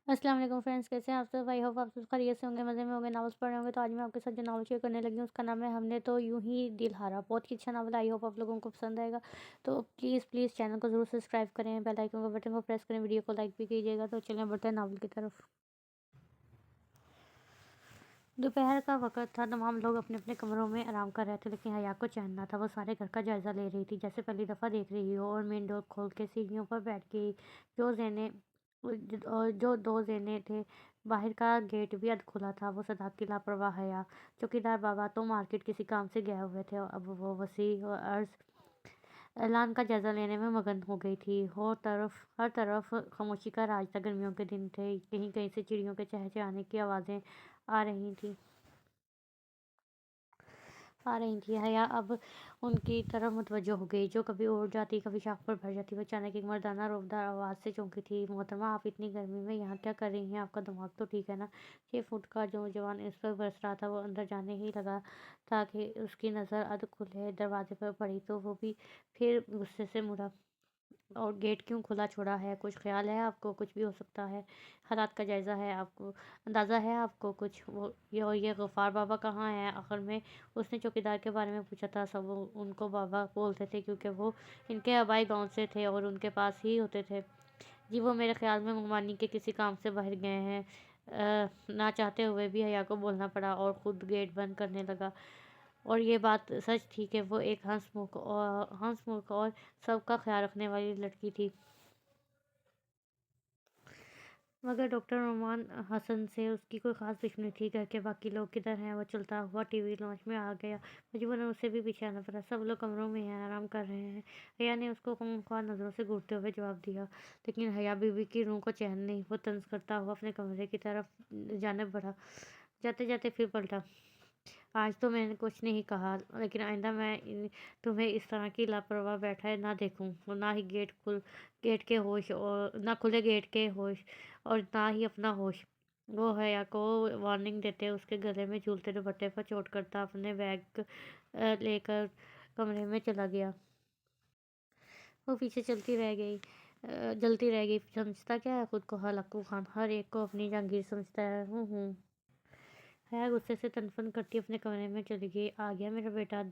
السلام علیکم فرینڈس، کیسے ہیں آپ سب؟ آئی ہوپ آپ سب خیریت سے ہوں گے، مزے میں ہوں گے، ناولس پڑھ رہے ہوں گے۔ تو آج میں آپ کے ساتھ جو ناول شیئر کرنے لگی ہوں اس کا نام ہے ہم نے تو یوں ہی دل ہارا۔ بہت ہی اچھا ناول، آئی ہوپ آپ لوگوں کو پسند آئے گا۔ تو پلیز چینل کو ضرور سبسکرائب کریں، بیل آئیکن کے بٹن کو پریس کریں، ویڈیو کو لائک بھی کیجیے گا۔ تو چلیں بڑھتے ہیں ناول کی طرف۔ دوپہر کا وقت تھا، تمام لوگ اپنے اپنے کمروں میں آرام کر رہے تھے، لیکن حیا کو چین نہ تھا۔ وہ سارے گھر کا جائزہ لے رہی تھی جیسے پہلی دفعہ دیکھ رہی ہو، اور مین ڈور کھول کے سیڑھیوں پر بیٹھ گئی۔ جو دو زینے تھے، باہر کا گیٹ بھی ادھ کھلا تھا۔ وہ صداقت کی لاپرواہ حیا۔ چوکیدار بابا تو مارکیٹ کسی کام سے گئے ہوئے تھے، اب وہ وسیع و عرض اعلان کا جائزہ لینے میں مگن ہو گئی تھی۔ ہر طرف خاموشی کا راج تھا۔ گرمیوں کے دن تھے، کہیں کہیں سے چڑیوں کے چہچہانے کی آوازیں آ رہی تھیں۔ حیا اب ان کی طرف متوجہ ہو گئی، جو کبھی اڑ جاتی، کبھی شاخ پر بیٹھ جاتی۔ وہ اچانک ایک مردانہ روبدار آواز سے چونکی تھی۔ محترمہ، آپ اتنی گرمی میں یہاں کیا کر رہی ہیں؟ آپ کا دماغ تو ٹھیک ہے نا؟ 6 فٹ کا نوجوان اس پر برس رہا تھا۔ وہ اندر جانے ہی لگا تھا کہ اس کی نظر ادھ کھلے دروازے پر پڑی، تو وہ بھی پھر غصے سے مڑا۔ اور گیٹ کیوں کھلا چھوڑا ہے؟ کچھ خیال ہے آپ کو؟ کچھ بھی ہو سکتا ہے۔ حالات کا جائزہ ہے آپ کو؟ اندازہ ہے آپ کو کچھ؟ یہ غفار بابا کہاں ہیں؟ آخر میں اس نے چوکیدار کے بارے میں پوچھا تھا۔ سب ان کو بابا بولتے تھے کیونکہ وہ ان کے آبائی گاؤں سے تھے اور ان کے پاس ہی ہوتے تھے۔ جی، وہ میرے خیال میں منگوانی کے کسی کام سے باہر گئے ہیں۔ نہ چاہتے ہوئے بھی حیا کو بولنا پڑا اور خود گیٹ بند کرنے لگا۔ اور یہ بات سچ تھی کہ وہ ایک ہنس مکھ اور سب کا خیال رکھنے والی لڑکی تھی۔ مگر ڈاکٹر نعمان حسن سے اس کی کوئی خاص دشمنی تھی۔ گھر کے باقی لوگ کدھر ہیں؟ وہ چلتا ہوا ٹی وی لاؤنج میں آ گیا۔ مجبوراً اسے بھی پیچھے آنا پڑا۔ سب لوگ کمروں میں ہیں، آرام کر رہے ہیں۔ حیا نے اس کو خونخوار نظروں سے گھورتے ہوئے جواب دیا۔ لیکن حیا بی بی کی روح کو چین نہیں۔ وہ طنز کرتا ہوا اپنے کمرے کی جانب بڑھا، جاتے جاتے پھر پلٹا۔ آج تو میں نے کچھ نہیں کہا، لیکن آئندہ میں تمہیں اس طرح کی لاپرواہ بیٹھے نہ دیکھوں۔ نہ ہی گیٹ کے ہوش، اور نہ کھلے گیٹ کے ہوش، اور نہ ہی اپنا ہوش۔ وہ حیا کو وارننگ دیتے اس کے گلے میں جھولتے دوپٹے پر چوٹ کرتا اپنے بیگ لے کر کمرے میں چلا گیا۔ وہ پیچھے جلتی رہ گئی۔ سمجھتا کیا ہے خود کو؟ ہلاکو خان، ہر ایک کو اپنی جہانگیر سمجھتا ہے۔ ہوں۔ حیا غصے سے تنفن کرتی اپنے کمرے میں چلی گئی۔ آ گیا میرا بیٹا؟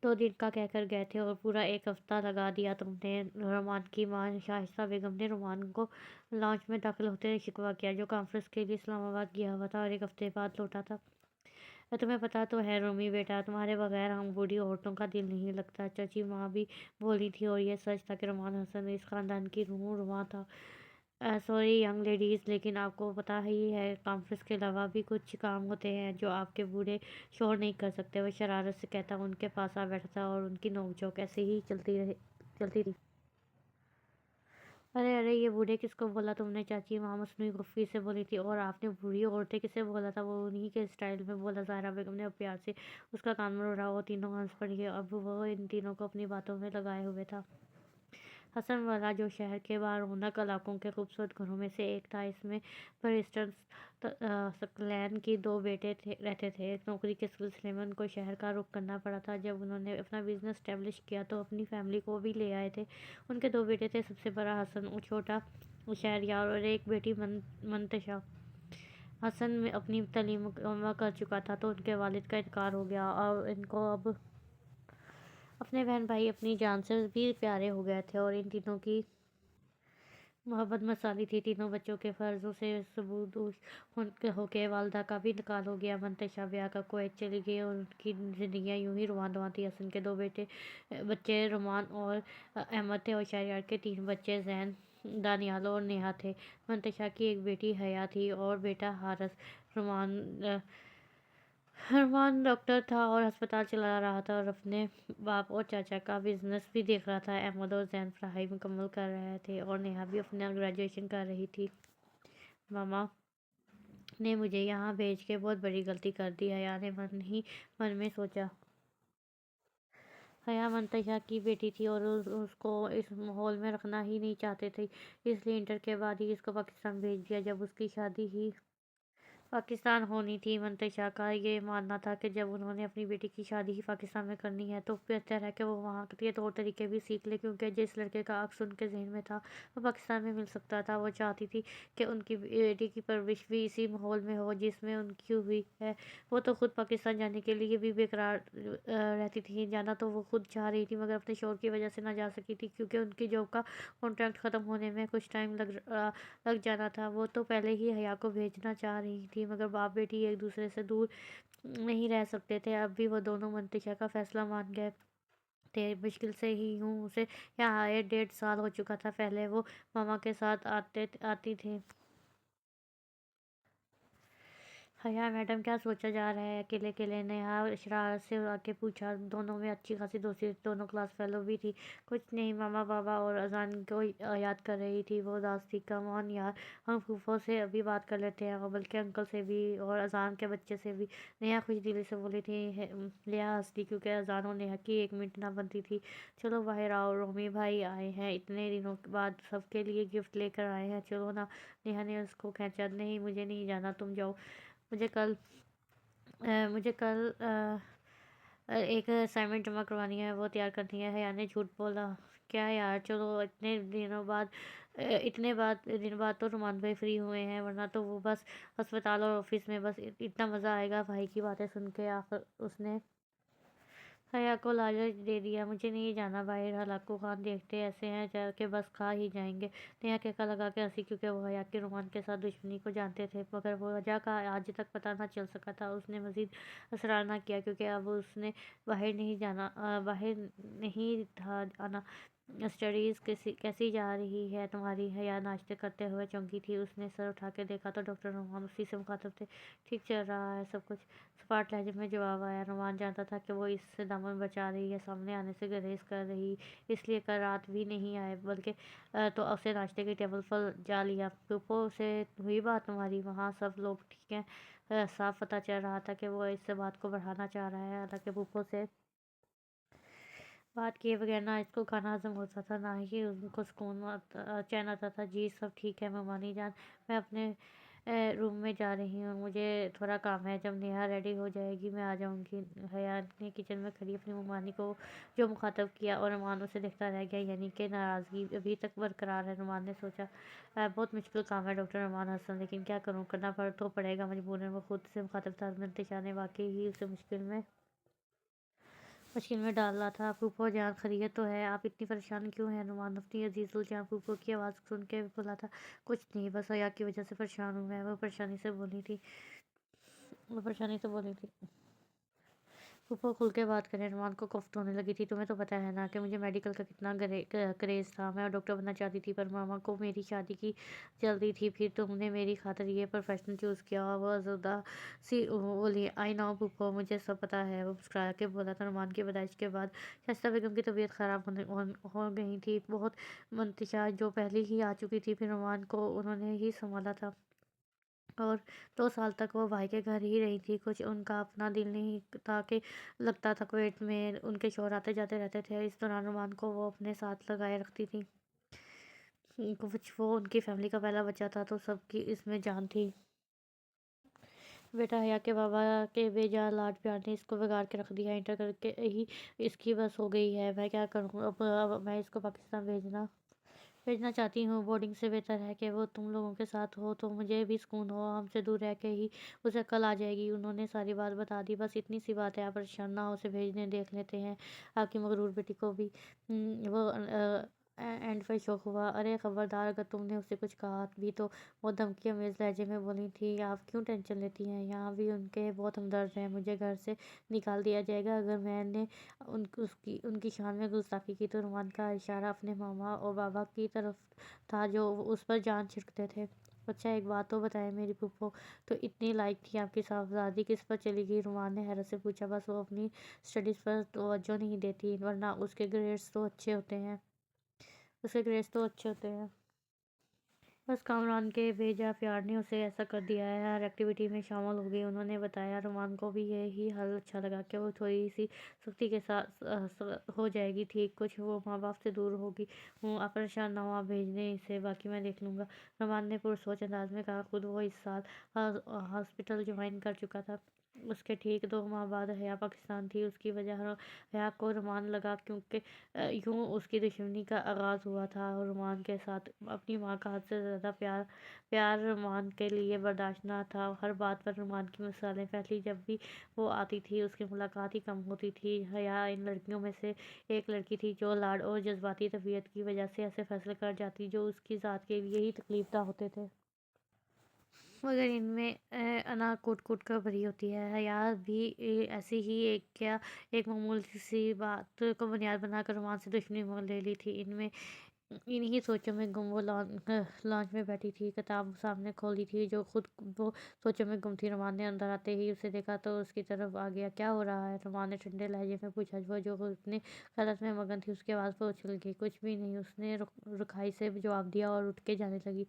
دو دن کا کہہ کر گئے تھے اور پورا 1 ہفتہ لگا دیا تم نے۔ رومان کی ماں شائستہ بیگم نے رومان کو لاؤنج میں داخل ہوتے شکوہ کیا، جو کانفرنس کے لیے اسلام آباد گیا ہوا تھا اور 1 ہفتے بعد لوٹا تھا۔ تمہیں پتا تو ہے رومی بیٹا، تمہارے بغیر ہم بوڑھی عورتوں کا دل نہیں لگتا۔ چچی ماں بھی بولی تھی، اور یہ سچ تھا کہ رومان حسن اس خاندان کی رواں تھا۔ سوری ینگ لیڈیز، لیکن آپ کو پتا ہی ہے کانفرنس کے علاوہ بھی کچھ کام ہوتے ہیں جو آپ کے بوڑھے شوہر نہیں کر سکتے۔ وہ شرارت سے کہتا ان کے پاس آ بیٹھا تھا اور ان کی نوک جھوک ایسے ہی چلتی تھی۔ ارے یہ بوڑھے کس کو بولا تم نے؟ چاچی ماں مصنوعی خفگی سے بولی تھی۔ اور آپ نے بوڑھی عورتیں کسے بولا تھا؟ وہ انہی کے اسٹائل میں بولا۔ زہرا بیگم نے پیار سے اس کا کان مروڑا۔ وہ تینوں ہنس پڑی۔ اب وہ ان تینوں کو اپنی باتوں میں لگائے ہوئے تھا۔ حسن والا، جو شہر کے بارونق علاقوں کے خوبصورت گھروں میں سے ایک تھا، اس میں پرسٹن سکلین کے 2 بیٹے رہتے تھے۔ نوکری کے سلسلے میں ان کو شہر کا رخ کرنا پڑا تھا۔ جب انہوں نے اپنا بزنس اسٹیبلش کیا تو اپنی فیملی کو بھی لے آئے تھے۔ ان کے 2 بیٹے تھے، سب سے بڑا حسن، چھوٹا شہریار، اور ایک بیٹی منتشا۔ حسن اپنی تعلیم مکمل کر چکا تھا تو ان کے والد کا انتقال ہو گیا، اور ان کو اب اپنے بہن بھائی اپنی جان سے بھی پیارے ہو گئے تھے، اور ان تینوں کی محبت مثالی تھی۔ تینوں بچوں کے فرضوں سے سبکدوش ہو کے والدہ کا بھی انتقال ہو گیا۔ منتشا بیاہ کر کویت چلی گئی اور ان کی زندگیاں یوں ہی رواں دواں تھیں۔ حسن کے 2 بچے رومان اور احمد تھے، اور شہریار کے 3 بچے زین، دانیال اور نیہا تھے۔ منتشا کی ایک بیٹی حیا تھی اور بیٹا حارث۔ رومان ڈاکٹر تھا اور ہسپتال چلا رہا تھا، اور اپنے باپ اور چاچا کا بزنس بھی دیکھ رہا تھا۔ احمد اور زین پڑھائی مکمل کر رہے تھے اور نیہا بھی اپنا گریجویشن کر رہی تھی۔ ماما نے مجھے یہاں بھیج کے بہت بڑی غلطی کر دی، حیا نے من ہی من میں سوچا۔ حیا منتشا کی بیٹی تھی اور اس کو اس ماحول میں رکھنا ہی نہیں چاہتے تھے، اس لیے انٹر کے بعد ہی اس کو پاکستان بھیج دیا۔ جب اس کی شادی پاکستان ہونی تھی۔ منتشا کا یہ ماننا تھا کہ جب انہوں نے اپنی بیٹی کی شادی ہی پاکستان میں کرنی ہے تو بہتر ہے کہ وہ وہاں کے طور طریقے بھی سیکھ لے، کیونکہ جس لڑکے کا عکس ان کے ذہن میں تھا وہ پاکستان میں مل سکتا تھا۔ وہ چاہتی تھی کہ ان کی بیٹی کی پرورش بھی اسی ماحول میں ہو جس میں ان کی ہوئی ہے۔ وہ تو خود پاکستان جانے کے لیے بھی بےقرار رہتی تھی۔ جانا تو وہ خود چاہ رہی تھی، مگر اپنے شوہر کی وجہ سے نہ جا سکی تھی، کیونکہ ان کی جاب کا کانٹریکٹ ختم ہونے میں کچھ ٹائم لگ جانا تھا۔ وہ تو پہلے ہی حیا کو بھیجنا چاہ رہی تھی، مگر باپ بیٹی ایک دوسرے سے دور نہیں رہ سکتے تھے۔ اب بھی وہ دونوں منتشا کا فیصلہ مان گئے تھے۔ مشکل سے ہی یوں اسے یہاں آئے 1.5 سال ہو چکا تھا۔ پہلے وہ ماما کے ساتھ آتی تھی۔ حیا میڈم کیا سوچا جا رہا ہے؟ اکیلے اکیلے نیہا شرارت سے آ کے پوچھا۔ دونوں میں اچھی خاصی دوستی، دونوں کلاس فیلو بھی تھی۔ کچھ نہیں، ماما بابا اور اذان کو یاد کر رہی تھی۔ وہ اداس تھی۔ کم آن یار، ہم پھوپھو سے ابھی بات کر لیتے ہیں، بلکہ انکل سے بھی اور اذان کے بچے سے بھی، نیہا خوش دلی سے بولی تھی۔ لیا ہنس دی، کیونکہ اذان اور نیہا کی ایک منٹ نہ بنتی تھی۔ چلو باہر آؤ، رومی بھائی آئے ہیں، اتنے دنوں بعد سب کے لیے گفٹ لے کر آئے ہیں، چلو نا۔ نیہا نے اس کو کھینچا۔ نہیں مجھے نہیں جانا، تم جاؤ، مجھے کل ایک اسائنمنٹ جمع کروانی ہے، وہ تیار کرنی ہے۔ حیا نے جھوٹ بولا۔ کیا یار، چلو، اتنے دن بعد تو نعمان بھائی فری ہوئے ہیں، ورنہ تو وہ بس ہسپتال اور آفس میں، بس اتنا مزہ آئے گا۔ بھائی کی باتیں سن کے آخر اس نے حیا کو لالچ دے دیا۔ مجھے نہیں جانا باہر، ہلاکو خان دیکھتے ایسے ہیں کہ بس کھا ہی جائیں گے۔ نیہا کہکا لگا کے ہنسی، کیونکہ وہ حیا کی نعمان کے ساتھ دشمنی کو جانتے تھے، مگر وجہ کا آج تک پتہ نہ چل سکا تھا۔ اس نے مزید اصرار نہ کیا، کیونکہ اب اس نے باہر نہیں تھا آنا۔ اسٹڈیز کیسی جا رہی ہے تمہاری؟ حیا ناشتے کرتے ہوئے چونکی تھی۔ اس نے سر اٹھا کے دیکھا تو ڈاکٹر نعمان اسی سے مخاطب تھے۔ ٹھیک چل رہا ہے سب کچھ، سپاٹ لہجے میں جواب آیا۔ نعمان جانتا تھا کہ وہ اس سے دامن بچا رہی ہے، سامنے آنے سے گریز کر رہی، اس لیے کل رات بھی نہیں آئے، بلکہ تو اسے ناشتے کی ٹیبل پر جا لیا۔ پھوپھو سے ہوئی بات تمہاری؟ وہاں سب لوگ ٹھیک ہیں؟ صاف پتہ چل رہا تھا کہ وہ اس سے بات کو بڑھانا چاہ رہا ہے، حالانکہ پھوپھو سے بات کیے بغیر نہ اس کو کھانا ہضم ہوتا تھا، نہ ہی ان کو چین آتا تھا۔ جی سب ٹھیک ہے ممانی جان، میں اپنے روم میں جا رہی ہوں، مجھے تھوڑا کام ہے، جب نیہا ریڈی ہو جائے گی میں آ جاؤں گی۔ حیا نے کچن میں کھڑی اپنی ممانی کو جو مخاطب کیا، اور نعمان اسے دیکھتا رہ گیا، یعنی کہ ناراضگی ابھی تک برقرار ہے۔ نعمان نے سوچا بہت مشکل کام ہے ڈاکٹر نعمان حسن، لیکن کیا کروں، کرنا تو پڑے گا مجبوراً۔ وہ خود سے مخاطب تھا۔ منتشا نے واقعی ہی اسے مشکل میں ڈالا تھا۔ پھوپھو جان خیریت تو ہے؟ آپ اتنی پریشان کیوں ہیں؟ نعمان اپنی عزیز الجاں پھوپھو کی آواز سن کے بولا تھا۔ کچھ نہیں، بس حیا کی وجہ سے پریشان ہوں میں، وہ پریشانی سے بولی تھی۔ پھوپھو کھل کے بات کریں۔ نعمان کو کفت ہونے لگی تھی۔ تمہیں تو پتہ ہے نا کہ مجھے میڈیکل کا کتنا کریز تھا، میں ڈاکٹر بننا چاہتی تھی، پر ماما کو میری شادی کی جلدی تھی، پھر تم نے میری خاطر یہ پروفیشن چوز کیا۔ وہ ازردہ سی بولی۔ آئی نو پھوپھو، مجھے سب پتہ ہے، وہ مسکرا کے بولا تھا۔ نعمان کی پیدائش کے بعد شائستہ بیگم کی طبیعت خراب ہو گئی تھی بہت۔ منتشا جو پہلے ہی آ چکی تھی، پھر نعمان کو انہوں نے ہی سنبھالا تھا، اور 2 سال تک وہ بھائی کے گھر ہی رہی تھی۔ کچھ ان کا اپنا دل نہیں تھا کہ لگتا تھا کویت میں ان کے شوہر آتے جاتے رہتے تھے، اس دوران نعمان کو وہ اپنے ساتھ لگائے رکھتی تھی۔ کچھ وہ ان کی فیملی کا پہلا بچہ تھا، تو سب کی اس میں جان تھی۔ بیٹا حیا کے بابا کے بے جا لاڈ پیار نے اس کو بگاڑ کے رکھ دیا، انٹر کر کے ہی اس کی بس ہو گئی ہے۔ میں کیا کروں اب میں اس کو پاکستان بھیجنا چاہتی ہوں، بورڈنگ سے بہتر ہے کہ وہ تم لوگوں کے ساتھ ہو، تو مجھے بھی سکون ہو، ہم سے دور رہ کے ہی اسے کل آ جائے گی۔ انہوں نے ساری بات بتا دی۔ بس اتنی سی بات ہے، آپ پریشان نہ ہو، اسے بھیجنے دیکھ لیتے ہیں آپ کی مغرور بیٹی کو بھی۔ وہ اینڈ پر شوق ہوا۔ ارے خبردار، اگر تم نے اسے کچھ کہا بھی تو، وہ دھمکی آمیز لہجے میں بولی تھی۔ آپ کیوں ٹینشن لیتی ہیں، یہاں بھی ان کے بہت ہمدرد ہیں، مجھے گھر سے نکال دیا جائے گا اگر میں نے ان کی شان میں گستاخی کی تو۔ نعمان کا اشارہ اپنے ماما اور بابا کی طرف تھا، جو اس پر جان چھڑکتے تھے۔ اچھا ایک بات تو بتائیں، میری پھوپھو تو اتنی لائق تھی آپ کی، صاحبزادی کس پر چلی گئی؟ نعمان نے حیرت سے پوچھا۔ بس وہ اپنی اسٹڈیز پر توجہ نہیں دیتی، ورنہ اس کے گریڈز تو اچھے ہوتے ہیں۔ بس کامران کے بھیجا پیار نے اسے ایسا کر دیا ہے، ہر ایکٹیویٹی میں شامل ہو گئی۔ انہوں نے بتایا رومان کو بھی یہی حل اچھا لگا کہ وہ تھوڑی سی سختی کے ساتھ ہو جائے گی ٹھیک، کچھ وہ ماں باپ سے دور ہوگی۔ آپ پریشان نہ ہوا بھیجنے سے، باقی میں دیکھ لوں گا، رومان نے پرسوچ انداز میں کہا۔ خود وہ اس سال ہاسپٹل جوائن کر چکا تھا۔ اس کے ٹھیک 2 ماہ بعد حیا پاکستان تھی۔ اس کی وجہ حیا کو رومان لگا کیونکہ یوں اس کی دشمنی کا آغاز ہوا تھا رومان کے ساتھ۔ اپنی ماں کا حد سے زیادہ پیار رومان کے لیے برداشت نہ تھا۔ ہر بات پر رومان کی مثالیں پھیلی، جب بھی وہ آتی تھی اس کی ملاقات ہی کم ہوتی تھی۔ حیا ان لڑکیوں میں سے ایک لڑکی تھی جو لاڈ اور جذباتی طبیعت کی وجہ سے ایسے فیصلے کر جاتی جو اس کی ذات کے لیے ہی تکلیف دہ ہوتے تھے۔ مگر ان میں انا کوٹ کوٹ کر بھری ہوتی ہے۔ حیا بھی ایسی ہی ایک معمولی سی بات کو بنیاد بنا کر رومان سے دشمنی مول لے لی تھی۔ انہی سوچوں میں گم وہ لانچ میں بیٹھی تھی، کتاب سامنے کھولی تھی جو خود وہ سوچوں میں گم تھی۔ رومان نے اندر آتے ہی اسے دیکھا تو اس کی طرف آ گیا۔ کیا ہو رہا ہے؟ رومان نے ٹھنڈے لہجے میں پوچھا۔ وہ جو اپنے خیالات میں مگن تھی اس کی آواز پر اچھل گئی۔ کچھ بھی نہیں، اس نے رکھائی سے جواب دیا اور اٹھ کے جانے لگی۔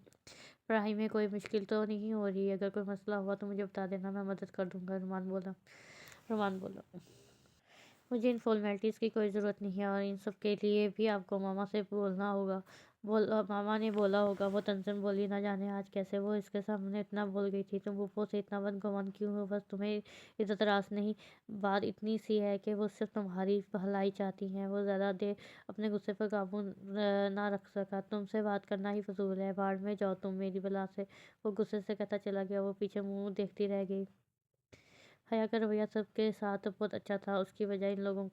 پڑھائی میں کوئی مشکل تو نہیں ہو رہی؟ اگر کوئی مسئلہ ہوا تو مجھے بتا دینا، میں مدد کر دوں گا، رومان بولا۔ مجھے ان فارمیلٹیز کی کوئی ضرورت نہیں ہے، اور ان سب کے لیے بھی آپ کو ماما سے بولنا ہوگا۔ ماما نے بولا ہوگا، وہ تنزن بولی۔ نہ جانے آج کیسے وہ اس کے سامنے اتنا بول گئی تھی۔ تم پھپھو سے اتنا بدگمان کیوں ہو؟ بس تمہیں عزت راس نہیں؟ بات اتنی سی ہے کہ وہ صرف تمہاری بھلائی چاہتی ہیں۔ وہ زیادہ دیر اپنے غصے پر قابو نہ رکھ سکا۔ تم سے بات کرنا ہی فضول ہے، بھاڑ میں جاؤ تم میری بلا سے، وہ غصے سے کہتا چلا گیا۔ وہ پیچھے منہ دیکھتی رہ گئی۔ حیا کا رویہ سب کے ساتھ بہت اچھا تھا، اس کی وجہ ان لوگوں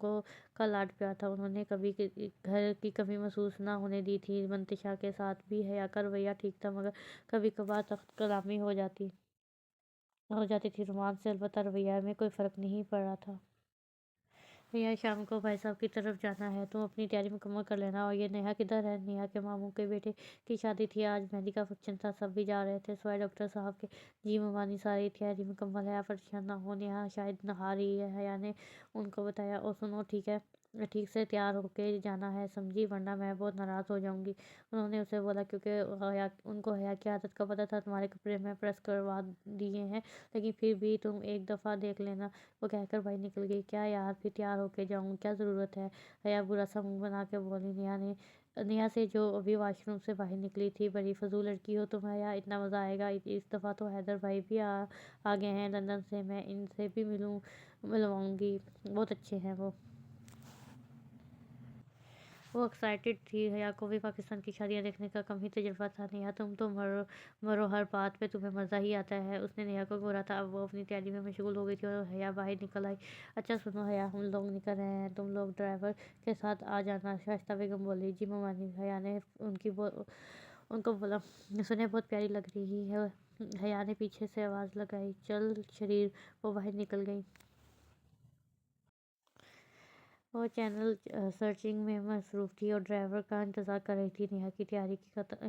کا لاڈ پیار تھا۔ انہوں نے کبھی گھر کی کمی محسوس نہ ہونے دی تھی۔ منتشا کے ساتھ بھی حیا کا رویہ ٹھیک تھا، مگر کبھی کبھار تخت کلامی ہو جاتی تھی۔ رومان سے البتہ رویہ میں کوئی فرق نہیں پڑ رہا تھا۔ نیہا شام کو بھائی صاحب کی طرف جانا ہے، تم اپنی تیاری مکمل کر لینا۔ اور یہ نیہا کدھر ہے؟ نیہا کے ماموں کے بیٹے کی شادی تھی آج، مہندی کا فنکشن تھا، سب بھی جا رہے تھے سوائے ڈاکٹر صاحب کے۔ جی ممانی، ساری تیاری مکمل ہے، آپ پریشان نہ ہو، نیہا شاید نہا رہی ہے، حیا نے ان کو بتایا۔ اور سنو، ٹھیک سے تیار ہو کے جانا ہے سمجھی، ورنہ میں بہت ناراض ہو جاؤں گی۔ انہوں نے اسے بولا کیونکہ ان کو حیا کی عادت کا پتہ تھا۔ تمہارے کپڑے میں پریس کروا دیے ہیں، لیکن پھر بھی تم ایک دفعہ دیکھ لینا، وہ کہہ کر باہر نکل گئی۔ کیا یار، پھر تیار ہو کے جاؤں، کیا ضرورت ہے؟ حیا برا سا منہ بنا کے بولی۔ نیہا سے جو ابھی واش روم سے باہر نکلی تھی۔ بڑی فضول لڑکی ہو تم حیا، اتنا مزہ آئے گا۔ اس دفعہ تو حیدر بھائی بھی آ گئے ہیں لندن سے، میں ان سے بھی ملواؤں گی، بہت اچھے ہیں وہ۔ وہ ایکسائٹڈ تھی۔ حیا کو بھی پاکستان کی شادیاں دیکھنے کا کم ہی تجربہ تھا۔ نیہا، تم تو مرو، ہر بات پہ تمہیں مزہ ہی آتا ہے، اس نے نیہا کو گھورا تھا۔ اب وہ اپنی تیاری میں مشغول ہو گئی تھی اور حیا باہر نکل آئی۔ اچھا سنو حیا، ہم لوگ نکل رہے ہیں، تم لوگ ڈرائیور کے ساتھ آ جانا، شائستہ بیگم بولی۔ جی ممانی، حیا نے ان کو بولا۔ سنیں، بہت پیاری لگ رہی ہے، حیا نے پیچھے سے آواز لگائی۔ چل شریر، وہ باہر نکل گئی۔ وہ چینل سرچنگ میں مصروف تھی اور ڈرائیور کا انتظار کر رہی تھی۔ نیہا کی تیاری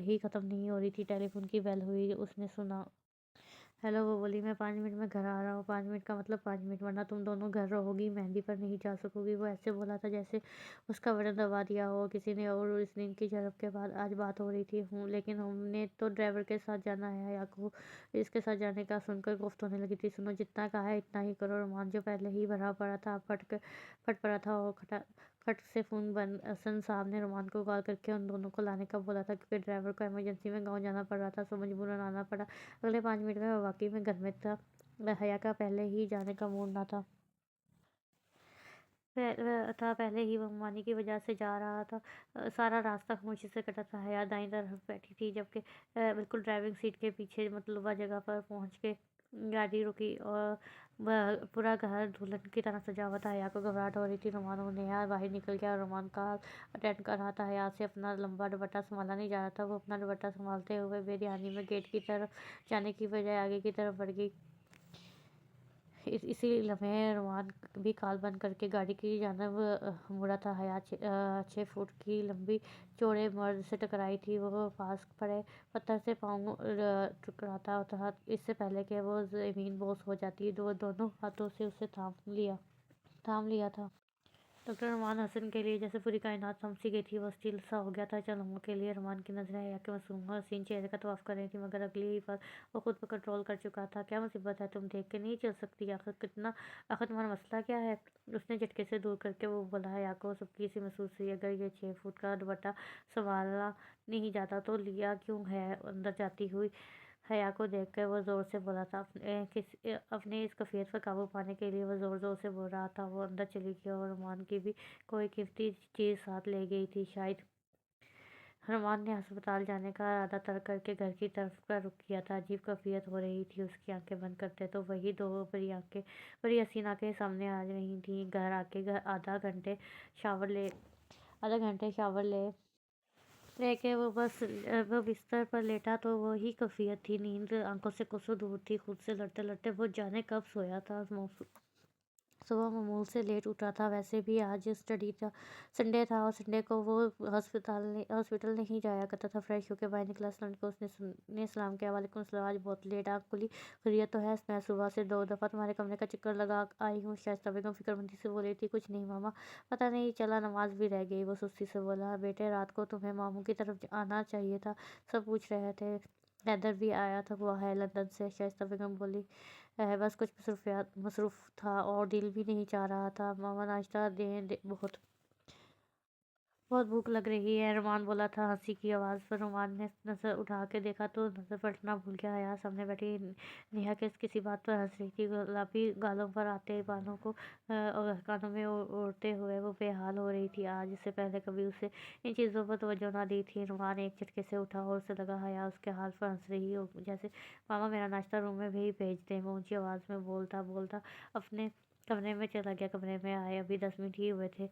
ہی ختم نہیں ہو رہی تھی، ٹیلی فون کی بیل ہوئی، اس نے سنا۔ ہیلو، وہ بولی۔ میں 5 منٹ میں گھر آ رہا ہوں۔ 5 منٹ کا مطلب 5 منٹ، ورنہ تم دونوں گھر رہو گی، مہندی پر نہیں جا سکو گی۔ وہ ایسے بولا تھا جیسے اس کا بٹن دبا دیا ہو کسی نے، اور اس دن کی جھڑپ کے بعد آج بات ہو رہی تھی۔ لیکن ہم نے تو ڈرائیور کے ساتھ جانا ہے۔ حیا کو اس کے ساتھ جانے کا سن کر کوفت ہونے لگی تھی۔ سنو، جتنا کہا ہے اتنا ہی کرو۔ رومان جو پہلے ہی بھرا پڑا تھا اب پھٹ پڑا تھا، اور کھٹ سے فون بند۔ حسن صاحب نے رومان کو کال کر کے ان دونوں کو لانے کا بولا تھا، کیونکہ ڈرائیور کو ایمرجنسی میں گاؤں جانا پڑ رہا تھا، سو مجبوراً آنا پڑا۔ اگلے 5 منٹ میں وہ واقعی میں گھر میں تھا۔ حیا کا پہلے ہی جانے کا موڈ نہ تھا۔ پہلے ہی وہ ممانی کی وجہ سے جا رہا تھا۔ سارا راستہ خاموشی سے کٹا تھا۔ حیا دائیں طرف بیٹھی تھی، جبکہ بالکل ڈرائیونگ سیٹ کے پیچھے مطلوبہ جگہ پر پہنچ کے گاڑی رکی اور پورا گھر دلہن کی طرح سجا ہوا تھا۔ حیا کو گھبراہٹ ہو رہی تھی۔ رومان اور نیہا باہر نکل گیا اور رومان کال اٹینڈ کر رہا تھا۔ حیا سے اپنا لمبا دوپٹہ سنبھالا نہیں جا رہا تھا۔ وہ اپنا دوپٹہ سنبھالتے ہوئے بے دھیانی میں گیٹ کی طرف جانے کی بجائے آگے کی طرف بڑھ گئی۔ اسی لمحے رومان بھی کال بند کر کے گاڑی کی جانب مڑا تھا۔ حیا 6 فٹ کی لمبی چوڑے مرد سے ٹکرائی تھی۔ وہ پاس پڑے پتھر سے پاؤں ٹکراتا تھا اس سے پہلے کہ وہ زمین بوس ہو جاتی۔ وہ دونوں ہاتھوں سے اسے تھام لیا تھا۔ डॉक्टर रुमान हसन के लिए जैसे पूरी कायनात थम-सी गई थी, वो स्टिल सा हो गया था चंद लम्हों के लिए। रुमान की नज़रें हया के मासूम हसीन चेहरे का तवाफ़ कर रही थी, मगर अगली ही पल वो खुद पर कंट्रोल कर चुका था। क्या मुसीबत है? तुम देख के नहीं चल सकती? आखिर तुम्हारा मसला क्या है? उसने झटके से दूर करके वो बोला। हया को सबकी सी महसूस हुई, अगर ये 6 फुट का दुपट्टा संभाला नहीं जाता तो लिया क्यों है? अंदर जाती हुई हया को देखकर वो ज़ोर से बोला था। अपने इस कैफियत पर काबू पाने के लिए वो ज़ोर-ज़ोर से बोल रहा था। वो अंदर चली गई और रुमान की भी कोई कीमती चीज़ साथ ले गई थी शायद। रुमान ने अस्पताल जाने का इरादा तर्क करके घर की तरफ का रुख किया था। अजीब कैफियत हो रही थी। उसकी आंखें बंद करते तो वही दो बड़ी हसीन आंखें सामने आ रही थीं। घर आके आधा घंटे शावर लेके वो बिस्तर पर लेटा तो वही कैफियत थी। नींद आंखों से कोसों दूर थी। खुद से लड़ते-लड़ते वो जाने कब सोया था। सुबह मामूल से लेट उठा था। वैसे भी आज संडे था और संडे को वो हॉस्पिटल नहीं जाया करता था। फ्रेश होकर बाहर निकला। सलोनी को उसने सलाम किया। वालेकुम सलाम। आज बहुत लेट आँख खुली, खैरियत तो है? मैं सुबह से 2 दफ़ा तुम्हारे कमरे का चक्कर लगा आई हूँ। शाइस्ता बेगम फिक्रमंदी से बोली थी। कुछ नहीं मामा, पता नहीं चला नमाज भी रह गई। वो सुस्ती से बोला। बेटे, रात को तुम्हें मामू की तरफ आना चाहिए था, सब पूछ रहे थे। हैदर भी आया था, वो है लंदन से। शाइस्ता बेगम बोली। बस कुछ मसरूफ़ था और दिल भी नहीं चाह रहा था। मामा नाश्ता दें बहुत बहुत भूख लग रही है, रुमान बोला था हंसी की आवाज़ पर। रुमान ने नज़र उठा के देखा तो नज़र पलटना भूल गया। हया सामने बैठी नेहा के किसी बात पर हंस रही थी। गुलाबी गालों पर आते बालों को और कानों में ओढ़ते हुए वो बेहाल हो रही थी। आज इससे पहले कभी उसे इन चीज़ों पर तवज्जो ना दी थी। रुमान एक झटके से उठा और उसे लगा हया उसके हाल पर हंस रही हो, जैसे मामा मेरा नाश्ता रूम में भी भेज दें। वो ऊंची आवाज़ में बोलता बोलता अपने कमरे में चला गया। कमरे में आए अभी 10 मिनट ही हुए थे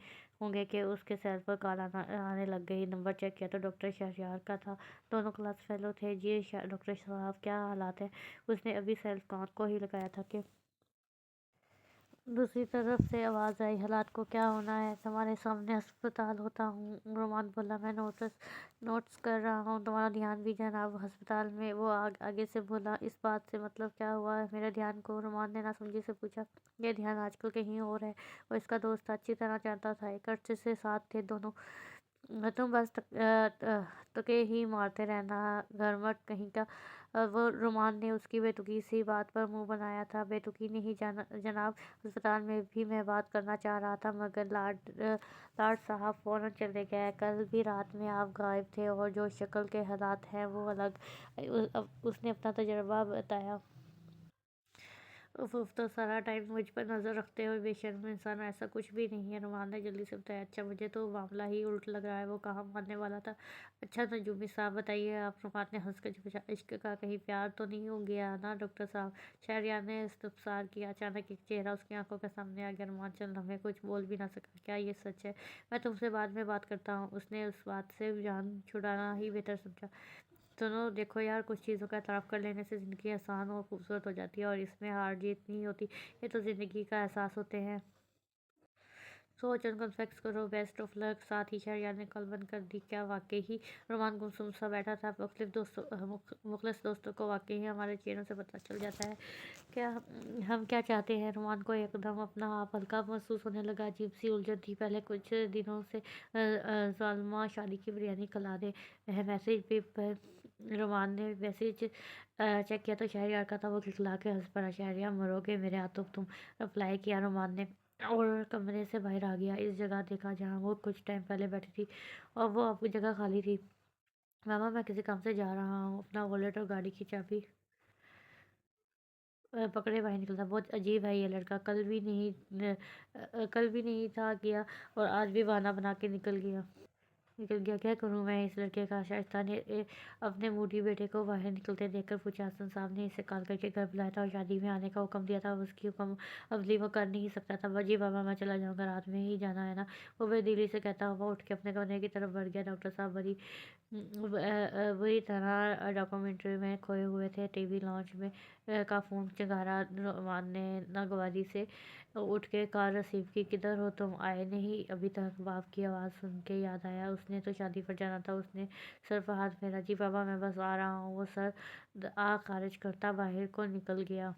होंगे कि उसके सर पर कॉल आने लग गई। नंबर चेक किया तो डॉक्टर शहरयार का था। दोनों क्लास फेलो थे। जी डॉक्टर साहब, क्या हालात है? उसने अभी सेल्फ काउंट को ही लगाया था कि दूसरी तरफ से आवाज़ आई। हालात को क्या होना है? तुम्हारे सामने अस्पताल होता हूँ। रुमान बोला। मैं नोट्स कर रहा हूँ। तुम्हारा ध्यान भी जनाब अस्पताल में। वो आगे से बोला। इस बात से मतलब क्या हुआ है मेरे ध्यान को? रुमान ने नासमझी से पूछा। ये ध्यान आजकल कहीं और है। वो इसका दोस्त अच्छी तरह जानता था। एक अरसे से साथ थे दोनों। तुम बस तके ही मारते रहना, घरमट कहीं का। वो रुमान ने उसकी बेतुकी सी बात पर मुंह बनाया था। बेतुकी नहीं जनाब, अस्पताल में भी मैं बात करना चाह रहा था, मगर लाड साहब फौरन चले गए। कल भी रात में आप गायब थे और जो शक्ल के हालात हैं वो अलग। उसने अपना तजुर्बा बताया। उफ तो सारा टाइम मुझ पर नज़र रखते हुए बेशर्म इंसान, ऐसा कुछ भी नहीं है। रुमान ने जल्दी से बताया। अच्छा, मुझे तो मामला ही उल्ट लग रहा है। वो कहाँ मानने वाला था? अच्छा नजूमी साहब बताइए आप। रुमान ने हंस कर पूछा। इश्क का कहीं प्यार तो नहीं हो गया ना डॉक्टर साहब? शहरयार ने इस्तफसार किया। अचानक एक चेहरा उसकी आंखों के सामने आ गया। रुमान चंद लम्हे कुछ बोल भी ना सका। क्या ये सच है? मैं तुमसे बाद में बात करता हूँ। उसने उस बात से जान छुड़ाना ही बेहतर समझा। सुनो देखो यार, कुछ चीज़ों का एतराफ़ कर लेने से ज़िंदगी आसान और खूबसूरत हो जाती है, और इसमें हार जीत नहीं होती। ये तो ज़िंदगी का एहसास होते हैं। सोच और कन्फेक्स करो। Best of luck. साथ ही शहरयार ने कॉल बंद कर दी। क्या वाकई ही? रुमान गुमसुम सा बैठा था। मुखलिस दोस्तों को वाकई ही हमारे चेहरों से पता चल जाता है क्या हम क्या चाहते हैं। रुमान को एकदम अपना आप हल्का महसूस होने लगा। अजीब सी उलझन थी। पहले कुछ दिनों से जालिमा शादी की बिरयानी खिला दे। मैसेज पे पर रुमान ने मैसेज चेक किया तो शहरयार का था। वो खिलखिला के हंस पड़ा। शहरयार, मरोगे मेरे हाथों तुम। रिप्लाई किया रुमान ने और कमरे से बाहर आ गया। इस जगह देखा जहाँ वो कुछ टाइम पहले बैठी थी, और वो अब जगह खाली थी। मामा, मैं किसी काम से जा रहा हूँ। अपना वॉलेट और गाड़ी की चाबी पकड़े बाहर निकलता। बहुत अजीब है ये लड़का। कल भी नहीं था गया और आज भी बहाना बना के निकल गया। क्या करूं मैं इस लड़के का? शाइस्ता ने अपने बूढ़ी बेटे को बाहर निकलते देखकर पूछा। हसन साहब ने इसे कॉल करके घर बुलाया था और शादी में आने का हुक्म दिया था। उसकी हुक्म अवली वो कर नहीं सकता था। जी बाबा, मैं चला जाऊंगा, रात में ही जाना है ना? वो बेदिली से कहता हुआ उठ के अपने कमरे की तरफ बढ़ गया। डॉक्टर साहब बुरी तरह डॉक्यूमेंट्री में खोए हुए थे। टीवी लॉन्च में का फ़ोन चिंगारा। रुमान ने नागवारी से उठ के कार रिसीव की। किधर हो तुम? आए नहीं अभी तक? बाप की आवाज़ सुन के याद आया उसने तो शादी पर जाना था। उसने सर पर हाथ फेरा। जी बाबा, मैं बस आ रहा हूँ। वो सर खारिज करता बाहर को निकल गया।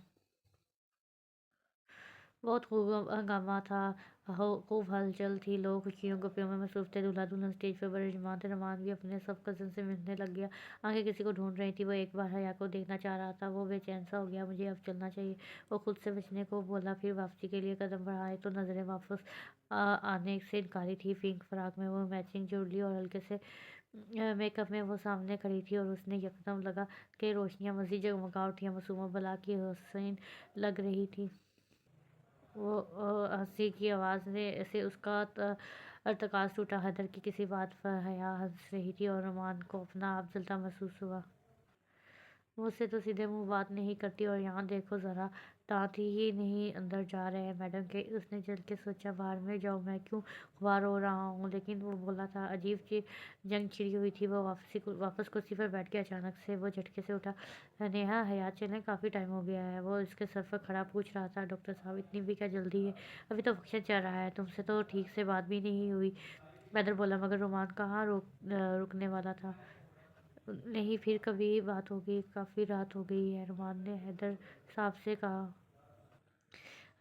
बहुत खूब हंगामा था। खूब हलचल थी, लोग खुशियों गपियों में मसरूफ थे। दूल्हा दुल्हन स्टेज पर बड़े जमात थे। रमान भी अपने सब कज़न से मिलने लग गया। आगे किसी को ढूंढ रही थी। वो एक बार हया को देखना चाह रहा था। वो बेचैन सा हो गया। मुझे अब चलना चाहिए, वो खुद से बचने को बोला। फिर वापसी के लिए कदम बढ़ाए तो नज़रें वापस आने से इनकारी थी। पिंक फ्रॉक में वो मैचिंग ज्वेलरी और हल्के से मेकअप में वो सामने खड़ी थी, और उसने यकदम लगा कि रोशनियां मज़ीद जगमगा उठी। मासूमा भला की हसीन लग रही थी। वो हंसी की आवाज़ ने से उसका अर्तकास टूटा। हैदर की किसी बात पर हया हंस रही थी, और रुमान को अपना आप जलता महसूस हुआ। मुझसे तो सीधे मुंह बात नहीं करती, और यहाँ देखो ज़रा, दांत ही नहीं अंदर जा रहे हैं मैडम के। उसने जल के सोचा, बाहर में जाऊँ, मैं क्यों खुआर हो रहा हूँ। लेकिन वो बोला था। अजीब सी जंग छिड़ी हुई थी। वो वापस कुर्सी पर बैठ के अचानक से वो झटके से उठा। नेहा, हयात चलें, काफ़ी टाइम हो गया है। वो इसके सर पर खड़ा पूछ रहा था। डॉक्टर साहब, इतनी भी क्या जल्दी है? अभी तो फंक्शन चल रहा है, तुमसे तो ठीक से बात भी नहीं हुई। पैदर बोला। मगर रोमान कहाँ रुकने वाला था। नहीं, फिर कभी बात होगी। काफ़ी रात हो गई है, रुमान ने हैदर साहब से कहा।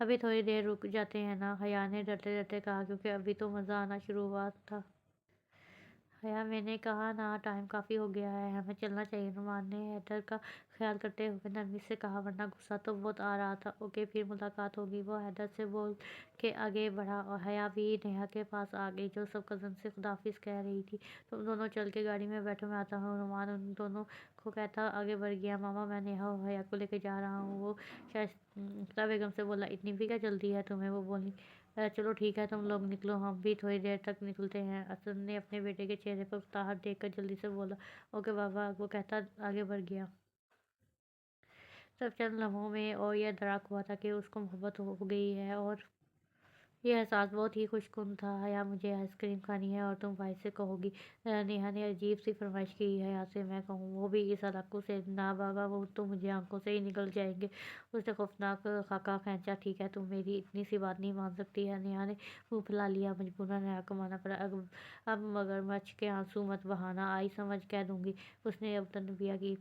अभी थोड़ी देर रुक जाते हैं ना, हया ने डरते डरते कहा, क्योंकि अभी तो मज़ा आना शुरू हुआ था। हया, मैंने कहा ना, टाइम काफ़ी हो गया है, हमें चलना चाहिए। नुमान ने हैदर का ख्याल करते हुए नरमी से कहा, वरना गुस्सा तो बहुत आ रहा था। ओके, फिर मुलाकात होगी। वो हैदर से बोल के आगे बढ़ा, और हया भी नेहा के पास आ गई, जो सब कज़न से खुदाफिज कह रही थी। तुम दोनों चल के गाड़ी में बैठो, मैं आता हूँ। नुमान उन दोनों को कहता आगे बढ़ गया। मामा, मैं नेहा और हया को लेके जा रहा हूँ। वो शाइस्ता बेगम से बोला। इतनी भी क्या जल्दी है तुम्हें? वो बोली। चलो ठीक है, तुम लोग निकलो, हम भी थोड़ी देर तक निकलते हैं। असद ने अपने बेटे के चेहरे पर उकताहट देखकर जल्दी से बोला। ओके बाबा, वो कहता आगे बढ़ गया। सब चंद लम्हों में और यह दराक हुआ था कि उसको मोहब्बत हो गई है, और यह एहसास बहुत ही खुशकुन था। हया, मुझे आइसक्रीम खानी है, और तुम भाई से कहोगी। नेहा ने अजीब सी फरमाइश की। हया से मैं कहूँ, वो भी इस हलाकों से? ना बाबा, वो तो मुझे आंखों से ही निकल जाएंगे। उसने खौफनाक खाका खींचा। ठीक है, तुम मेरी इतनी सी बात नहीं मान सकती है। नेहा ने मुंह फुला लिया। मजबूरन हया को माना पड़ा। अब मगरमच्छ के आंसू मत बहाना, आई समझ कह दूंगी। उसने अब तनबिया की।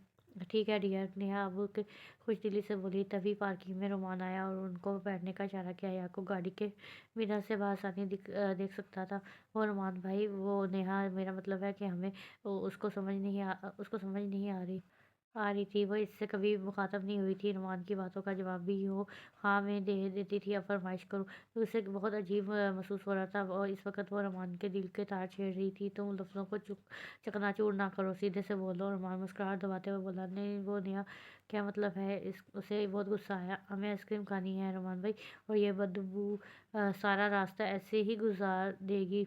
ठीक है डियर, नेहा अब खुश दिली से बोली। तभी पार्किंग में रुमान आया, और उनको बैठने का इशारा किया। हया को गाड़ी के मिरर से बआसानी देख सकता था। वो रुमान भाई, वो नेहा, मेरा मतलब है कि हमें उसको समझ नहीं आ रही थी। वो इससे कभी मुखातब नहीं हुई थी। रुमान की बातों का जवाब भी वो हाँ में दे देती थी। अब फरमाइश करूँ। तो उसे बहुत अजीब महसूस हो रहा था, और इस वक्त वो रुमान के दिल के तार छेड़ रही थी। तुम लफ्ज़ों को चकनाचूर ना करो, सीधे से बोलो। रुमान मुस्कुराहट दबाते हुए बोला। नहीं, वो नेहा, क्या मतलब है? उसे बहुत गुस्सा आया। हमें आइसक्रीम खानी है रुमान भाई, और ये बदबू सारा रास्ता ऐसे ही गुजार देगी।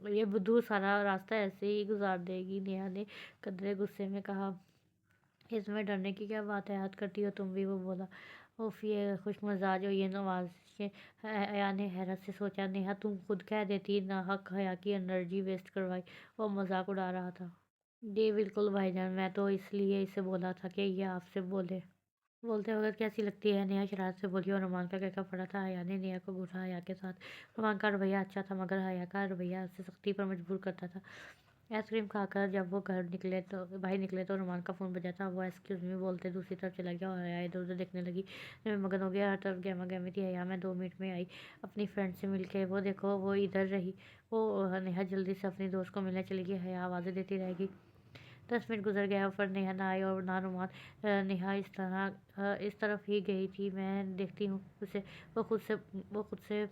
ये बुद्धू सारा रास्ता ऐसे ही गुजार देगी, नेहा ने कदरे गुस्से में कहा। इसमें डरने की क्या बात है? याद करती हो तुम भी? वो बोला। उफ, ये खुशमजाज और ये नवाज़। हया ने हैरत से सोचा। नेहा, तुम खुद कह देती, ना हक हया की एनर्जी वेस्ट करवाई। वो मजाक उड़ा रहा था। जी बिल्कुल भाईजान, मैं तो इसलिए इसे बोला था कि ये आपसे बोले। बोलते वक़्त कैसी लगती है? नेहा शरारत से बोली, और रुमान का कहका पड़ा था। हया ने नेहा को घूरा। हया के साथ रुमान का रवैया अच्छा था, मगर हया का रवैया उसे सख्ती पर मजबूर करता था। आइसक्रीम खाकर जब वो घर निकले तो भाई निकले तो रुमान का फ़ोन बजा था। वो एक्सक्यूज़ मी बोलते दूसरी तरफ चला गया, और हया इधर उधर देखने लगी। मैं मगन हो गया। हर तरफ गहमा गहमी थी। हया, मैं 2 मिनट में आई अपनी फ्रेंड से मिल के। वो देखो, वो इधर रही। वो नेहा जल्दी से अपनी दोस्त को मिलने चली गई। हया आवाज़ें देती रहेगी। 10 मिनट गुजर गया, पर नेहा ना आई और ना रुमान। नेहा इस तरफ ही गई थी। मैं देखती हूँ उसे। वो खुद से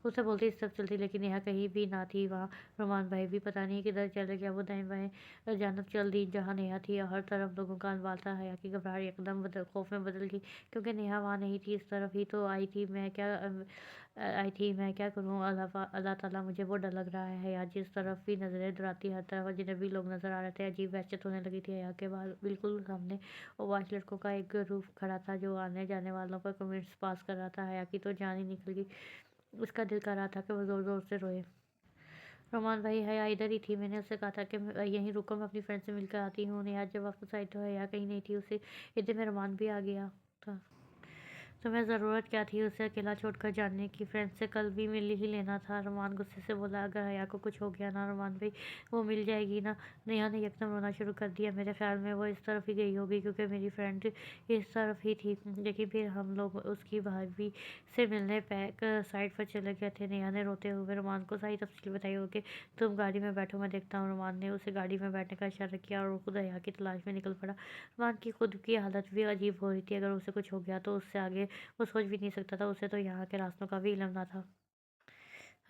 उससे बोलती इस तरफ चलती, लेकिन नेहा कहीं भी ना थी वहाँ। रुमान भाई भी पता नहीं किधर चले गया। वो दाएं बाएं जानब चल दी जहाँ नेहा थी। हर तरफ लोगों का अंबाल था। हया की घबराहट एकदम खौफ में बदल गई, क्योंकि नेहा वहाँ नहीं थी। इस तरफ ही तो आई थी। मैं क्या करूँ? अल्लाह ताला, मुझे बहुत डर लग रहा है। हया जिस तरफ भी नजरें दौड़ाती, हर तरफ अजनबी लोग नजर आ रहे थे। अजीब वहशत होने लगी थी हया के बाद। बिल्कुल सामने वाइट लड़कों का एक ग्रुप खड़ा था, जो आने जाने वालों पर कमेंट्स पास कर रहा था। हया की तो जान ही निकल गई। उसका दिल कर रहा था कि वो ज़ोर ज़ोर से रोए। रोमान भाई, हया इधर ही थी। मैंने उससे कहा था कि यहीं रुको, मैं अपनी फ्रेंड से मिलकर आती हूँ। नेहा जब वापस आई तो हया कहीं नहीं थी। उसे इतने में रोमान भी आ गया था। तुम्हें ज़रूरत क्या थी उसे अकेला छोड़कर जाने की? फ्रेंड से कल भी मिल ही लेना था। रुमान गुस्से से बोला। अगर हया को कुछ हो गया ना रुमान भाई, वो मिल जाएगी ना? नेहा ने एकदम रोना शुरू कर दिया। मेरे ख्याल में वो इस तरफ ही गई होगी क्योंकि मेरी फ्रेंड इस तरफ ही थी। लेकिन फिर हम लोग उसकी भाभी से मिलने पैक साइड पर चले गए थे। नेहा ने रोते हुए रुमान को सारी तफसील बताई होगी। तुम गाड़ी में बैठो, मैं देखता हूँ। रुमान ने उसे गाड़ी में बैठने का इशारा किया और वो खुद हया की तलाश में निकल पड़ा। रुमान की खुद की हालत भी अजीब हो रही थी। अगर उसे कुछ हो गया तो उससे आगे वो सोच भी नहीं सकता था। उसे तो यहाँ के रास्तों का भी इल्म ना था।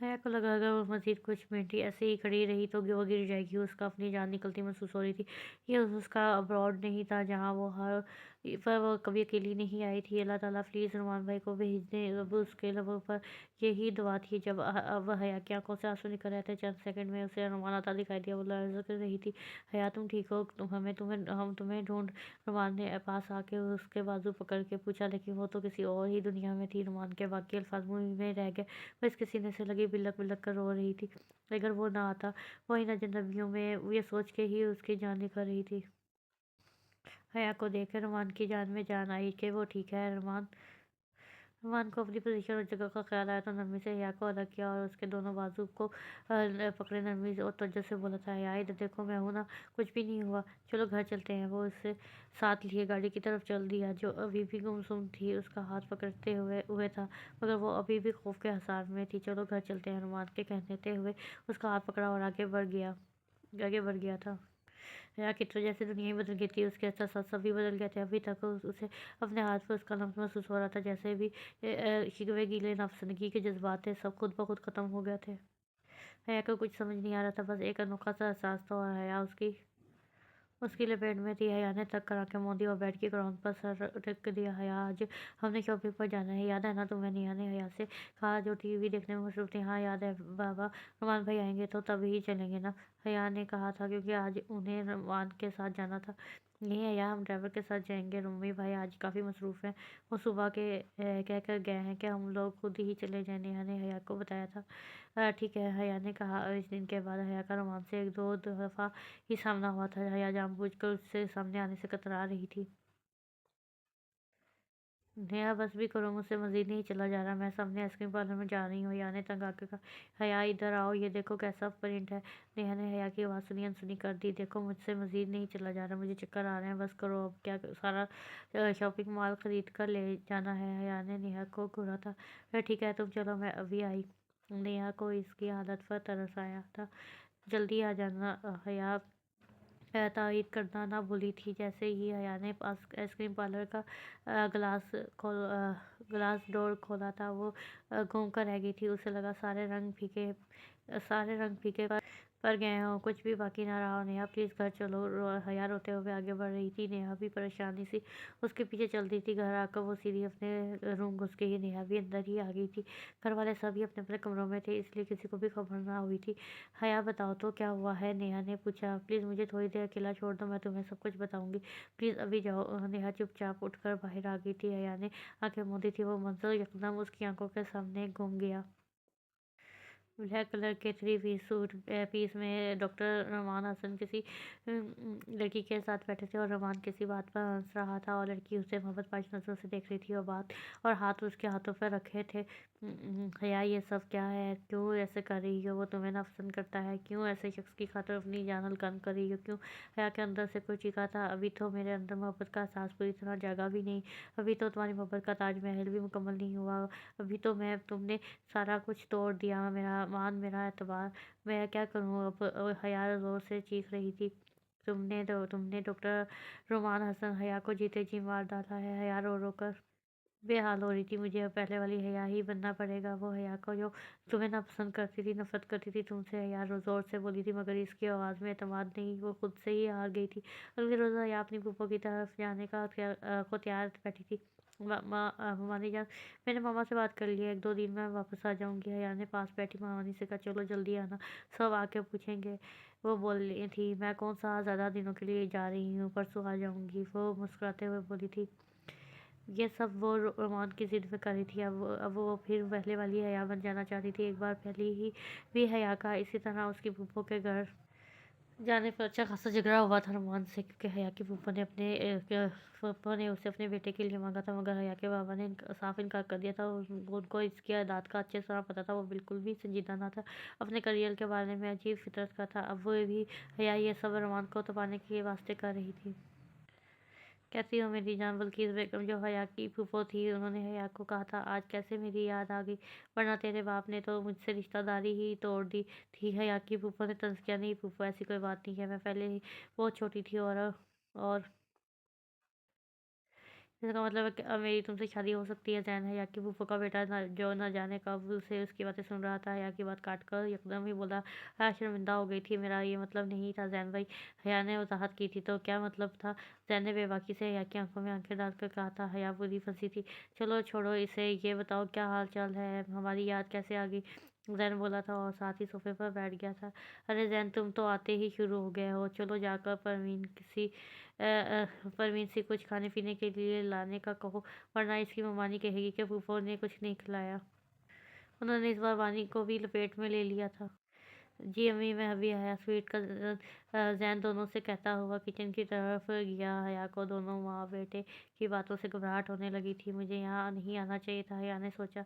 हया को लगा अगर वो मज़ीद कुछ मिनट ही ऐसे ही खड़ी रही तो वो गिर जाएगी। उसका अपनी जान निकलती महसूस हो रही थी। ये उसका अब्रॉड नहीं था जहाँ वो हर पर वो कभी अकेली नहीं आई थी। अल्लाह ताला प्लीज़ रुमान भाई को भेज दे। अब उसके लबों पर यही दुआ थी जब अब हया की आंखों से आंसू निकल रहे थे। चंद सेकंड में उसे रुमान आता दिखाई दिया। वो लर्ज़ कर रही थी। हया तुम ठीक हो? हम तुम्हें ढूंढ। रुमान ने पास आके उसके बाजू पकड़ के पूछा। लेकिन वो तो किसी और ही दुनिया में थी। रुमान के बाकी अल्फाज मुंह में रह गए। बस इसके सीने से लगी बिलक बिलक कर रो रही थी। अगर वो ना आता, वो इन अजनबियों में ये सोच के ही उसकी जान निकल रही थी। हया को देखकर रुमान की जान में जान आई कि वो ठीक है। रुमान को अपनी पोजीशन और जगह का ख्याल आया तो नरमी से हया को अलग किया और उसके दोनों बाजू को पकड़े नरमी और तवज्जो से बोला था। हया इधर देखो, मैं हूं ना, कुछ भी नहीं हुआ, चलो घर चलते हैं। वो उससे साथ लिए गाड़ी की तरफ चल दिया। जो अभी भी गुमसुम थी उसका हाथ पकड़ते हुए था, मगर वो अभी भी खौफ के हसार में थी। चलो घर चलते हैं, रुमान के कहते हुए उसका हाथ पकड़ा और आगे बढ़ गया था। हया की तो जैसे दुनिया ही बदल गई थी। उसके साथ सभी बदल गए थे। अभी तक उसे अपने हाथ पर उसका लम्स महसूस हो रहा था। जैसे भी शिकवे गिले नफसनगी के जज्बात थे सब खुद ब खुद खत्म हो गए थे। हया को कुछ समझ नहीं आ रहा था। बस एक अनोखा सा एहसास था और हया उसकी लपेट में थी। हया ने थक कर आंखें मूंदी और बेड की ग्राउंड पर सर टिक दिया। हया आज हमने शॉपिंग पर जाना है, याद है ना तुम्हें? नेहा ने हया से कहा जो टीवी देखने में मसरूफ थी। हाँ याद है बाबा, रुमान भाई आएंगे तो तभी चलेंगे ना? हया ने कहा था क्योंकि आज उन्हें रुमान के साथ जाना था। नहीं हया, हम ड्राइवर के साथ जाएंगे। रुमी भाई आज काफ़ी मसरूफ़ हैं। वो सुबह के कह कर गए हैं कि हम लोग खुद ही चले जाए। नेहा ने हया को बताया था। ठीक है, हया ने कहा। इस दिन के बाद हया का रुमान से एक दो दफ़ा ही सामना हुआ था। हया जानबूझकर उससे सामने आने से कतरा रही थी। नेहा बस भी करो, मुझसे मज़ीद नहीं चला जा रहा। मैं सामने आइसक्रीम पार्लर में जा रही हूँ। हया ने तंग आकर कहा। हया इधर आओ, ये देखो कैसा प्रिंट है। नेहा ने हया की आवाज़ सुनी अनसुनी कर दी। देखो मुझसे मज़ीद नहीं चला जा रहा, मुझे चक्कर आ रहे हैं। बस करो अब, क्या सारा शॉपिंग मॉल ख़रीद कर ले जाना है? हया ने नेहा को घूरा था। ठीक है तुम चलो, मैं अभी आई। नेहा को इसकी हालत पर तरस आया था। जल्दी आ जाना। हया तारीफ करना ना भूली थी। जैसे ही हया ने आइसक्रीम पार्लर का ग्लास डोर खोला था वो घूम कर रह गई थी। उसे लगा सारे रंग फीके पर गए हों, कुछ भी बाकी ना रहा हो। नेहा प्लीज़ घर चलो। हया रोते हुए आगे बढ़ रही थी। नेहा भी परेशानी सी उसके पीछे चल रही थी। घर आकर वो सीधी अपने रूम घुस गई। नेहा भी अंदर ही आ गई थी। घर वाले सभी अपने अपने कमरों में थे, इसलिए किसी को भी खबर ना हुई थी। हया बताओ तो क्या हुआ है? नेहा ने पूछा। प्लीज़ मुझे थोड़ी देर अकेला छोड़ दो, मैं तुम्हें सब कुछ बताऊंगी। प्लीज़ अभी जाओ। नेहा चुपचाप उठकर बाहर आ गई थी। हया ने आंखें मूंदी थी। वो मंजर यकदम उसकी आंखों के सामने घूम गया। ब्लैक कलर के थ्री पीस सूट पीस में डॉक्टर रुमान हसन किसी लड़की के साथ बैठे थे और रुमान किसी बात पर हंस रहा था और लड़की उसे मोहब्बतबाज नज़रों से देख रही थी और हाथ उसके हाथों पर रखे थे। हया ये सब क्या है? क्यों ऐसे कर रही हो? वो तुम्हें नापसंद करता है? क्यों ऐसे शख्स की खातिर अपनी जान हल्का कर रही हो? क्यों? हया के अंदर से कोई चीखा था। अभी तो मेरे अंदर मोहब्बत का एहसास पूरी तरह जागा भी नहीं। अभी तो तुम्हारी मोहब्बत का ताजमहल भी मुकम्मल नहीं हुआ। अभी तो तुमने सारा कुछ तोड़ दिया। मेरा मान, मेरा एतबार, मैं क्या करूँ अब? हया ज़ोर से चीख रही थी। तुमने डॉक्टर रुमान हसन हया को जीते जी मार डाला है। हया रो रो कर बेहाल हो रही थी। मुझे अब पहले वाली हया ही बनना पड़ेगा, वो हया को जो तुम्हें नापसंद करती थी, नफरत करती थी तुमसे। हया ज़ोर से बोली थी, मगर इसकी आवाज़ में एतमाद नहीं। वो खुद से ही हार गई थी। अगले रोज़ हया अपनी फूफो की तरफ जाने को तैयार बैठी थी। मानी जान, मैंने मामा से बात कर ली है, 1-2 दिन में वापस आ जाऊंगी। हया ने पास बैठी मामानी से कहा, चलो जल्दी आना, सब आके पूछेंगे। वो बोल रही थी, मैं कौन सा ज़्यादा दिनों के लिए जा रही हूँ, परसों आ जाऊंगी। वो मुस्कुराते हुए बोली थी। ये सब वो रोमान की जिद में कर रही थी। अब वो फिर पहले वाली हया बन जाना चाहती थी। एक बार पहले ही भी हया का इसी तरह उसकी फूफो के घर जाने पर अच्छा खासा झगड़ा हुआ था रुमान से, क्योंकि हया के फूफा ने फूफा ने उसे अपने बेटे के लिए मांगा था, मगर हया के बाबा ने साफ इनकार कर दिया था। उनको इसकी आदात का अच्छे से पता था, वो बिल्कुल भी संजीदा ना था, अपने करियर के बारे में अजीब फितरत का था। अब वो भी हया ये सब रुमान को तपाने के वास्ते कर रही थी। कैसी हो मेरी जान? बल्किस बेगम, जो हया की फूफो थी, उन्होंने हया को कहा था, आज कैसे मेरी याद आ गई, वरना तेरे बाप ने तो मुझसे रिश्तेदारी ही तोड़ दी थी। हया की फूफो ने तंज किया, नहीं फूफो, ऐसी कोई बात नहीं है, मैं पहले ही बहुत छोटी थी और इसका मतलब है कि अब मेरी तुमसे शादी हो सकती है। जैन हया की फूफो का बेटा जो न जाने कब से उसकी बातें सुन रहा था, हया की बात काट कर एकदम ही बोला, हया शर्मिंदा हो गई थी, मेरा ये मतलब नहीं था जैन भाई। हया ने वजाहत की थी, तो क्या मतलब था? जैन ने बेबाकी से हया की आंखों में आंखें डालकर कहा था। हया बुरी फंसी थी। चलो छोड़ो इसे, ये बताओ क्या हाल चाल है, हमारी याद कैसे आ गई? जैन बोला था और साथ ही सोफे पर बैठ गया था। अरे जैन, तुम तो आते ही शुरू हो गए हो, चलो जाकर परवीन से कुछ खाने पीने के लिए लाने का कहो, वरना इसकी मम्मानी कहेगी कि फूफो ने कुछ नहीं खिलाया। उन्होंने इस बार वानी को भी लपेट में ले लिया था। जी अम्मी, मैं अभी आया। स्वीट का जैन दोनों से कहता हुआ किचन की तरफ गया। हया को दोनों माँ बेटे की बातों से घबराहट होने लगी थी। मुझे यहाँ नहीं आना चाहिए था, हया ने सोचा।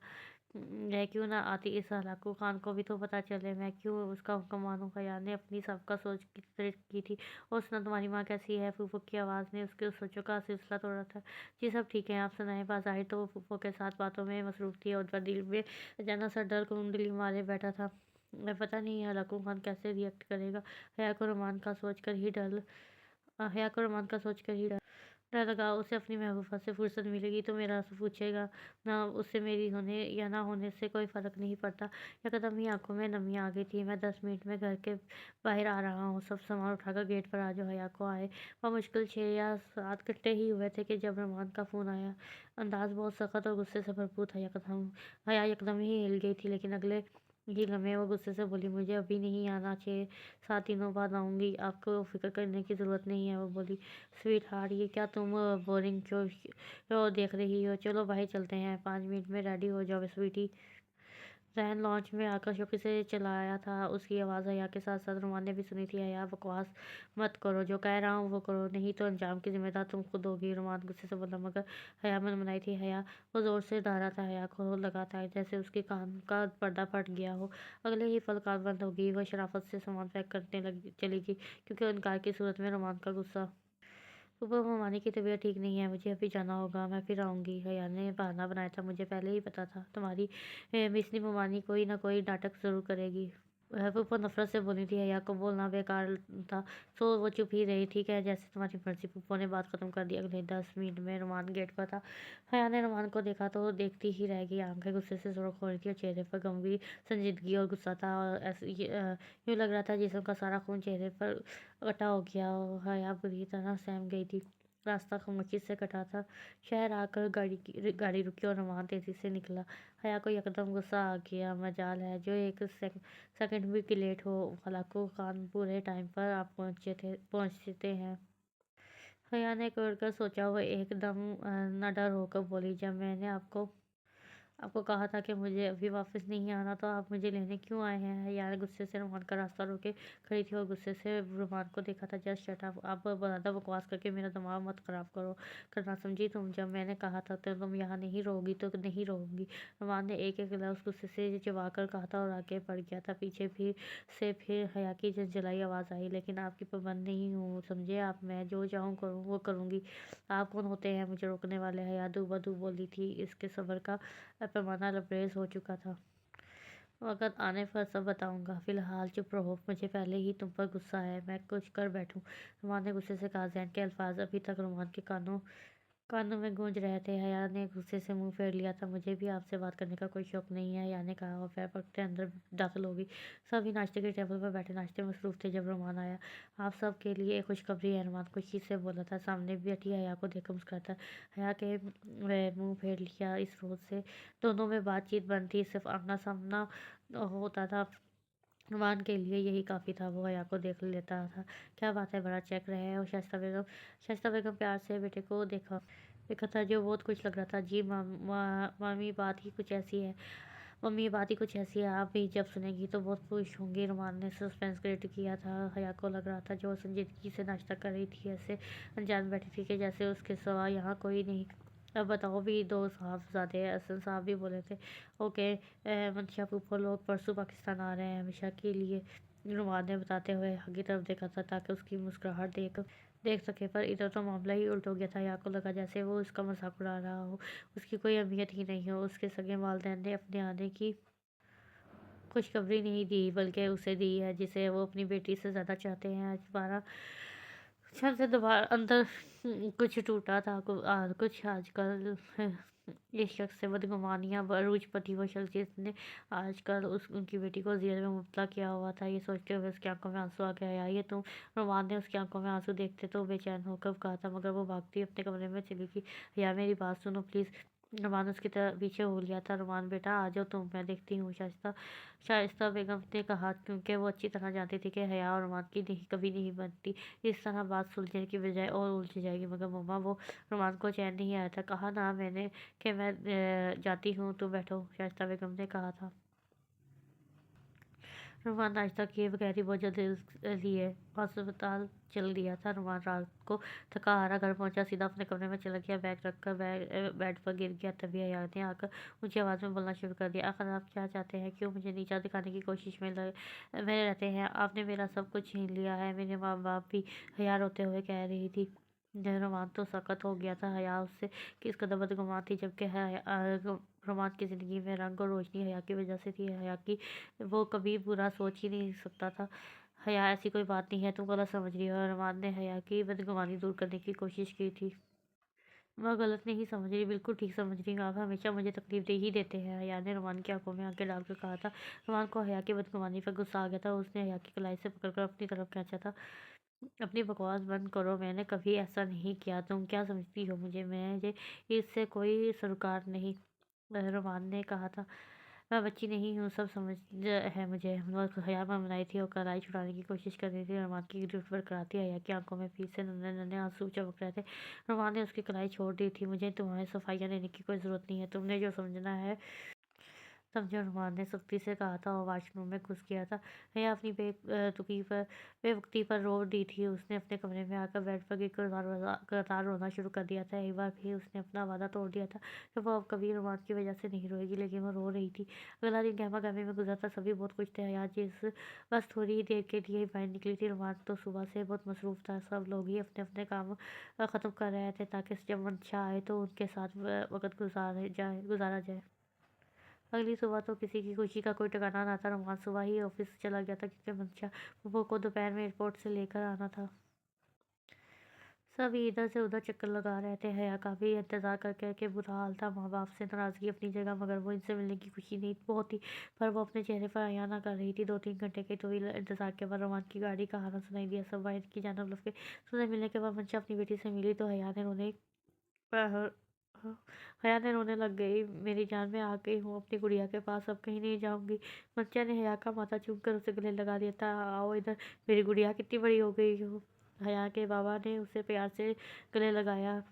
मैं क्यों ना आती, इस हलाकू खान को भी तो पता चले, मैं क्यों उसका हुक्म मानूं? हया ने अपनी सबका सोच की थी। और सुना, तुम्हारी माँ कैसी है? फूफो की आवाज़ ने उसके उस सोचों का सिलसिला तोड़ा था। जी सब ठीक है, आप सुनाएं। बाज़ाहिर तो वो फूफो के साथ बातों में मसरूफ़ थी और उनका दिल में अचानक सा डर कुंडली मारे बैठा था। मैं पता नहीं हलाकू खान कैसे रिएक्ट करेगा। हया को रोमान का सोच कर ही डर लगा। उसे अपनी महबूबा से फुर्सत मिलेगी तो मेरा पूछेगा ना, उससे मेरी होने या ना होने से कोई फ़र्क नहीं पड़ता। यकदम ही आंखों में नमी आ गई थी। मैं 10 मिनट में घर के बाहर आ रहा हूँ, सब सामान उठाकर गेट पर आ जाओ। हया को आए वह मुश्किल 6 या 7 घंटे ही हुए थे कि जब रोमान का फ़ोन आया। अंदाज बहुत सख्त और गुस्से से भरपूर था। हया एकदम ही हिल गई थी, लेकिन अगले ही लम्हे वो गुस्से से बोली, मुझे अभी नहीं आना, 6-7 दिनों बाद आऊँगी, आपको फ़िक्र करने की ज़रूरत नहीं है। वो बोली, स्वीट हार्ट, ये क्या तुम बोरिंग क्यों देख रही हो? चलो बाहर चलते हैं, 5 मिनट में रेडी हो जाओ स्वीटी। रैन लॉन्च में आकर चौकी से चला आया था। उसकी आवाज़ हया के साथ साथ रुमान ने भी सुनी थी। हया, बकवास मत करो, जो कह रहा हूँ वो करो, नहीं तो अंजाम की जिम्मेदार तुम खुद होगी। रुमान गुस्से से बोला, मगर हया मन मनाई थी। हया वो जोर से डरा था। हया को लगा था जैसे उसके कान का पर्दा फट गया हो। अगले ही पल कार बंद होगी। वह शराफत से सामान पैक करने लगी चली गई, क्योंकि इनकार की सूरत में रुमान का गुस्सा। सुबह ममानी की तबीयत ठीक नहीं है, मुझे अभी जाना होगा, मैं फिर आऊँगी। हया ने बहाना बनाया था, मुझे पहले ही पता था तुम्हारी मिसनी ममानी कोई ना कोई नाटक ज़रूर करेगी। फूफो नफरत से बोली थी। हया को बोलना बेकार था, सो वो चुप ही रही। ठीक है, जैसे तुम्हारी मर्जी। फूफो ने बात खत्म कर दी। अगले 10 मिनट में रुमान गेट पर था। हया ने रुमान को देखा तो देखती ही रह गई। आंखें गुस्से से सुर्ख हो रही थी और चेहरे पर गंभीर संजीदगी और गुस्सा था, और यूँ लग रहा था जिसम का सारा खून चेहरे पर इकट्ठा हो गया हो। हया बुरी तरह सहम गई थी। रास्ता खामोशी से कटा था। शहर आकर गाड़ी रुकी और रुमान तेजी से निकला। हया को यकदम गुस्सा आ गया। मजाल है जो एक सेकंड भी लेट हो। हलाकू खान पूरे टाइम पर आप पहुंचते हैं। हया ने कर कर सोचा। वो एकदम न डर होकर बोली, जब मैंने आपको कहा था कि मुझे अभी वापस नहीं आना, तो आप मुझे लेने क्यों आए हैं? यार गुस्से से रुमान का रास्ता रोके खड़ी थी और गुस्से से रुमान को देखा था। जस्ट शट अप, आप ज़्यादा बकवास करके मेरा दिमाग मत खराब करना, समझी तुम? जब मैंने कहा था तो तुम यहाँ नहीं रहोगी तो नहीं रहोगी। रुमान ने एक एक लफ्ज़ गुस्से से चबा कर कहा था और आगे बढ़ गया था। पीछे फिर हया की जलाई आवाज़ आई, लेकिन आपकी पाबंद नहीं हूँ, समझे आप? मैं जो चाहूँ करूँ वो करूँगी। आप कौन होते हैं मुझे रोकने वाले? हया दूबदू बोली थी। इसके सब्र का पैमाना लबरेज हो चुका था। वक़्त आने पर सब बताऊँगा, फ़िलहाल चुप रहो। मुझे पहले ही तुम पर गुस्सा है, मैं कुछ कर बैठूँ। रुमान ने गुस्से से कहा। ज़ैन के अल्फ़ाज़ अभी तक रुमान के कानों में गूंज रहे थे। हया ने गुस्से से मुंह फेर लिया था। मुझे भी आपसे बात करने का कोई शौक नहीं है, हया ने कहा और पैर पकड़ते अंदर दाखिल हो गई। सभी नाश्ते के टेबल पर बैठे नाश्ते में मसरूफ़ थे जब रुमान आया। आप सब के लिए एक खुशखबरी है, रुमान खुशी से बोला था। सामने बैठी हया को देखकर मुस्कुराता। हया के मुंह फेर लिया। इस रोज़ से दोनों में बातचीत बंद थी, सिर्फ आमना सामना होता था। रुमान के लिए यही काफ़ी था। वो हया को देख लेता था। क्या बात है, बड़ा चेक रहे हो शाइस्ता बेगम प्यार से बेटे को देखा था, जो बहुत कुछ लग रहा था। जी मामी, बात ही कुछ ऐसी है। मम्मी ये बात ही कुछ ऐसी है, आप भी जब सुनेंगी तो बहुत खुश होंगी। रुमान ने सस्पेंस क्रिएट किया था। हया को लग रहा था जो संजीदगी से नाश्ता कर रही थी, ऐसे अनजान बैठी थी कि जैसे उसके सिवा यहाँ कोई नहीं। अब बताओ भी, दो साहबजादे अहसन साहब भी बोले थे। ओके मंशा फूफो, लोग परसों पाकिस्तान आ रहे हैं हमेशा के लिए। रुमान ने बताते हुए आगे तरफ देखा था ताकि उसकी मुस्कुराहट देख सके, पर इधर तो मामला ही उल्ट हो गया था। या को लगा जैसे वो उसका मजाक उड़ा रहा हो, उसकी कोई अहमियत ही नहीं हो। उसके सगे वालिदैन ने अपने आने की खुशखबरी नहीं दी, बल्कि उसे दी है जिसे वो अपनी बेटी से ज़्यादा चाहते हैं। आज 12 क्षण से दोबारा अंदर कुछ टूटा था। कुछ आजकल इस शख्स से बदगुमानियाँ बरूज पति वो शख्स जिसने आजकल उनकी बेटी को जेल में मुब्तला किया हुआ था। ये सोचते हुए उसकी आंखों में आंसू आ गया। ये तुम? रुमान ने उसकी आंखों में आंसू देखते तो बेचैन होकर कहा था, मगर वो भागती अपने कमरे में चली गई। या मेरी बात सुनो प्लीज़। रुमान उसकी तरफ पीछे हो लिया था। रुमान बेटा आ जाओ तुम, मैं देखती हूँ। शाइस्ता बेगम ने कहा, क्योंकि वो अच्छी तरह जानती थी कि हया और रुमान की कभी नहीं बनती। इस तरह बात सुलझने की बजाय और उलझ जाएगी। मगर मम्मा, वो रुमान को चैन नहीं आया था। कहा ना मैंने कि मैं जाती हूँ, तुम बैठो, शाइस्ता बेगम ने कहा था। रुमान नाश्ता किए बगैर ही बहुत जल्दी लिए अस्पताल चल दिया था। रुमान रात को थका हारा घर पहुंचा, सीधा अपने कमरे में चला गया। बैग रखकर बेड पर गिर गया। तभी हया ने आकर ऊंची आवाज़ में बोलना शुरू कर दिया, आखिर आप क्या चाहते हैं? क्यों मुझे नीचा दिखाने की कोशिश में रहते हैं? आपने मेरा सब कुछ छीन लिया है, मेरे माँ बाप भी। हया रोते हुए कह रही थी। रुमान तो सख्त हो गया था। हया उससे किस कदर बदगुमान थी, जबकि रुमान की ज़िंदगी में रंग और रोशनी हया की वजह से थी। हया की वो कभी बुरा सोच ही नहीं सकता था। हया ऐसी कोई बात नहीं है, तुम गलत समझ रही हो। रुमान ने हया की बदगुमानी दूर करने की कोशिश की थी। मैं गलत नहीं समझ रही, बिल्कुल ठीक समझ रही हूँ। आप हमेशा मुझे तकलीफ दे ही देते हैं, हया ने रुमान की आंखों में आंखें डालकर कहा था। रुमान को हया की बदगुमानी पर गुस्सा आ गया था। उसने हया की कलाई से पकड़कर अपनी तरफ खींचा था। अपनी बकवास बंद करो, मैंने कभी ऐसा नहीं किया। तुम क्या समझती हो मुझे? मैं इससे कोई सरोकार नहीं, रुमान ने कहा था। मैं बच्ची नहीं हूँ, सब समझ है मुझे। बस हया में बनाई थी और कलाई छुड़ाने की कोशिश कर रही थी। रुमान की गिरफ्त बरकरार थी। हया की आंखों में फिर से नन्हे नन्हे आंसू चमक रहे थे। रुमान ने उसकी कलाई छोड़ दी थी। मुझे तुम्हारी सफाइयाँ देने की कोई ज़रूरत नहीं है, तुमने जो समझना है समझो, रुमान ने सख्ती से कहा था और वॉशरूम में घुस गया था। हया अपनी बेवकूफ़ी पर रो दी थी। उसने अपने कमरे में आकर बेड पर गिरकर लगातार रोना शुरू कर दिया था। एक बार फिर उसने अपना वादा तोड़ दिया था कि वो अब कभी रुमान की वजह से नहीं रोएगी, लेकिन वो रो रही थी। अगला दिन गहमा गहमी में गुजरा था। सभी बहुत खुश थे। हया बस थोड़ी ही देर के लिए ही बाहर निकली थी। रुमान तो सुबह से बहुत मसरूफ़ था। सब लोग ही अपने अपने काम ख़त्म कर रहे थे ताकि जब मंशा आए तो उनके साथ वक्त गुजारा जाए। अगली सुबह तो किसी की खुशी का कोई ठिकाना ना था। रुमान सुबह ही ऑफिस चला गया था क्योंकि मंशा फूफो को दोपहर में एयरपोर्ट से लेकर आना था। सभी इधर से उधर चक्कर लगा रहे थे। हया का भी इंतज़ार करके बुरा हाल था। माँ बाप से नाराज़गी अपनी जगह, मगर वो इनसे मिलने की खुशी नहीं बहुत थी, पर वो अपने चेहरे पर आया ना कर रही थी। 2-3 घंटे के टू व्हीलर इंतज़ार के बाद रुमान की गाड़ी का हॉर्न सुनाई दिया। सब बाहर की जानब लपके। सुबह मिलने के बाद मंशा अपनी बेटी से मिली तो हया ने रोने लग गई। मेरी जान, मैं आ गई हूँ अपनी गुड़िया के पास, अब कहीं नहीं जाऊंगी। मंचा ने हया का माथा चूम कर उसे गले लगा दिया था। आओ इधर, मेरी गुड़िया कितनी बड़ी हो गई हो। हया के बाबा ने उसे प्यार से गले लगाया।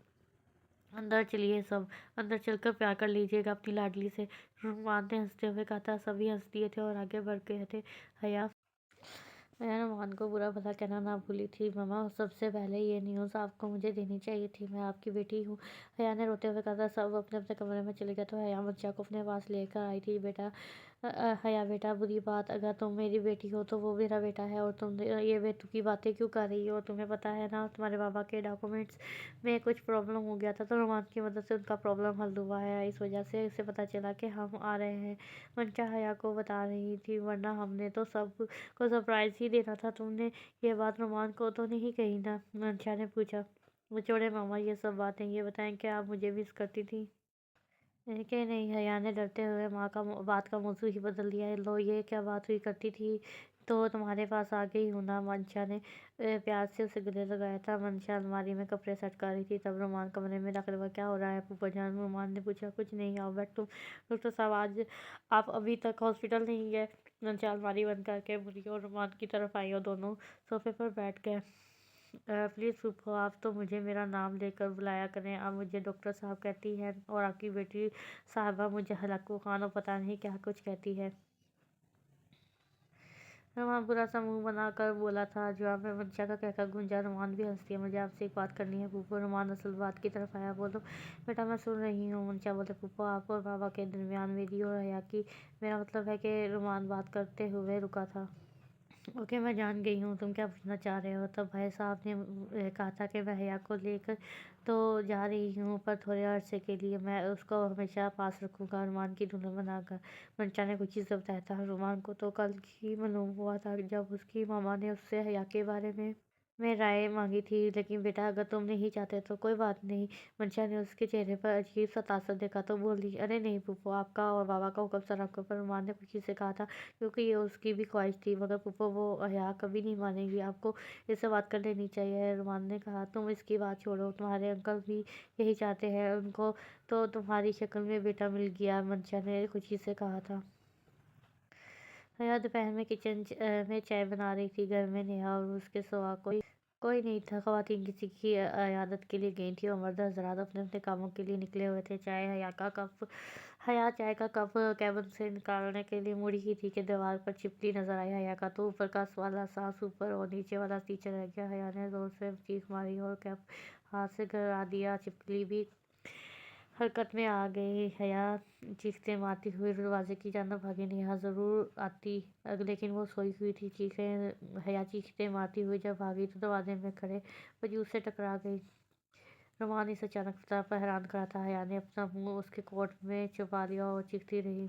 अंदर चलिए सब, अंदर चलकर प्यार कर लीजिएगा अपनी लाडली से, रुमान ने हंसते हुए कहा था। सभी हंस दिए थे और आगे बढ़ गए थे। हया मैं रुमान को बुरा भला कहना ना भूली थी। मम्मा, सबसे पहले ये न्यूज़ आपको मुझे देनी चाहिए थी, मैं आपकी बेटी हूँ। हया ने रोते हुए कहा था। सब अपने अपने कमरे में चले गए तो हया मंशा को अपने पास लेकर आई थी। बेटा हया बेटा, बुरी बात, अगर तुम मेरी बेटी हो तो वो मेरा बेटा है, और तुम ये बेतुकी बातें क्यों कर रही हो? तुम्हें पता है ना तुम्हारे बाबा के डॉक्यूमेंट्स में कुछ प्रॉब्लम हो गया था, तो रुमान की मदद से उनका प्रॉब्लम हल हुआ है। इस वजह से उसे पता चला कि हम आ रहे हैं। मंशा हया को बता रही थी, वरना हमने तो सब को सरप्राइज़ ही देना था। तुमने ये बात रुमान को तो नहीं कही ना? मंशा ने पूछा। छोड़े मामा ये सब बातें, ये बताएं कि आप मुझे मिस करती थी कि नहीं? हया ने डरते हुए माँ का बात का मौजू ही बदल दिया। लो, ये क्या बात हुई करती थी तो तुम्हारे पास आ गई हूँ ना। मंशा ने प्यार से उसे गले लगाया था। मंशा अलमारी में कपड़े सेट कर रही थी, तब रुमान कमरे में दाखिल हुआ। क्या हो रहा है फूफा जान? रुमान ने पूछा। कुछ नहीं, आओ बैठ तुम। डॉक्टर साहब, आज आप अभी तक हॉस्पिटल नहीं गए? मंशा अलमारी बंद करके मुड़ी और रुमान की तरफ आई और दोनों सोफे पर बैठ गए। پلیز پھوپھو آپ تو مجھے میرا نام لے کر بلایا کریں، آپ مجھے ڈاکٹر صاحب کہتی ہیں اور آپ کی بیٹی صاحبہ مجھے ہلاکو خان اور پتہ نہیں کیا کچھ کہتی ہے۔ رومان برا سا منہ بنا کر بولا تھا۔ جواب میں منشا کا کہکا گونجا۔ رومان بھی ہنس دیا۔ مجھے آپ سے ایک بات کرنی ہے پھوپھو۔ رومان اصل بات کی طرف آیا۔ بولو بیٹا میں سن رہی ہوں۔ منشا بولے پھوپھو آپ اور بابا کے درمیان میری اور حیا کی، میرا مطلب ہے کہ رومان بات کرتے ہوئے رکا تھا۔ اوکے میں جان گئی ہوں تم کیا پوچھنا چاہ رہے ہو۔ تب بھائی صاحب نے کہا تھا کہ میں حیا کو لے کر تو جا رہی ہوں پر تھوڑے عرصے کے لیے میں اس کو ہمیشہ پاس رکھوں گا، رومان کی دلہن بنا کر۔ منشا نے کچھ چیز بتایا تھا۔ رومان کو تو کل ہی معلوم ہوا تھا جب اس کی ماما نے اس سے حیا کے بارے میں رائے مانگی تھی۔ لیکن بیٹا اگر تم نہیں چاہتے تو کوئی بات نہیں۔ منشا نے اس کے چہرے پر عجیب سا تاثر دیکھا تو بولی ارے نہیں پھوپھو آپ کا اور بابا کا حکم سر آپ کے اوپر۔ رومان نے خوشی سے کہا تھا کیونکہ یہ اس کی بھی خواہش تھی، مگر پھوپھو وہ حیا کبھی نہیں مانے گی، آپ کو اس سے بات کر لینی چاہیے۔ رومان نے کہا تم اس کی بات چھوڑو، تمہارے انکل بھی یہی چاہتے ہیں، ان کو تو تمہاری شکل میں بیٹا مل گیا، منشا نے خوشی سے کہا تھا۔ حیا دوپہر میں کچن میں چائے بنا رہی تھی۔ گھر میں نیہا اور اس کے سوا کوئی نہیں تھا۔ خواتین کسی کی عیادت کے لیے گئی تھیں اور مرد حضرات اپنے اپنے کاموں کے لیے نکلے ہوئے تھے۔ حیا چائے کا کپ کیبن سے نکالنے کے لیے مڑی ہی تھی کہ دیوار پر چپکلی نظر آئی۔ حیا کا تو اوپر کا والا سانس اوپر اور نیچے والا نیچے رہ گیا۔ حیا نے زور سے چیخ ماری اور کپ ہاتھ سے گرا دیا۔ چپکلی بھی حرکت میں آ گئی۔ حیا چیختے مارتی ہوئی دروازے کی جانب بھاگی۔ نیہا ضرور آتی لیکن وہ سوئی ہوئی تھی۔ حیا چیختے مارتی ہوئی جب بھاگی تو دروازے میں کھڑے وجود سے ٹکرا گئی۔ رومان اس اچانک فتح پر حیران کھڑا تھا۔ حیا نے اپنا منہ اس کے کوٹ میں چھپا لیا اور چیختی رہی۔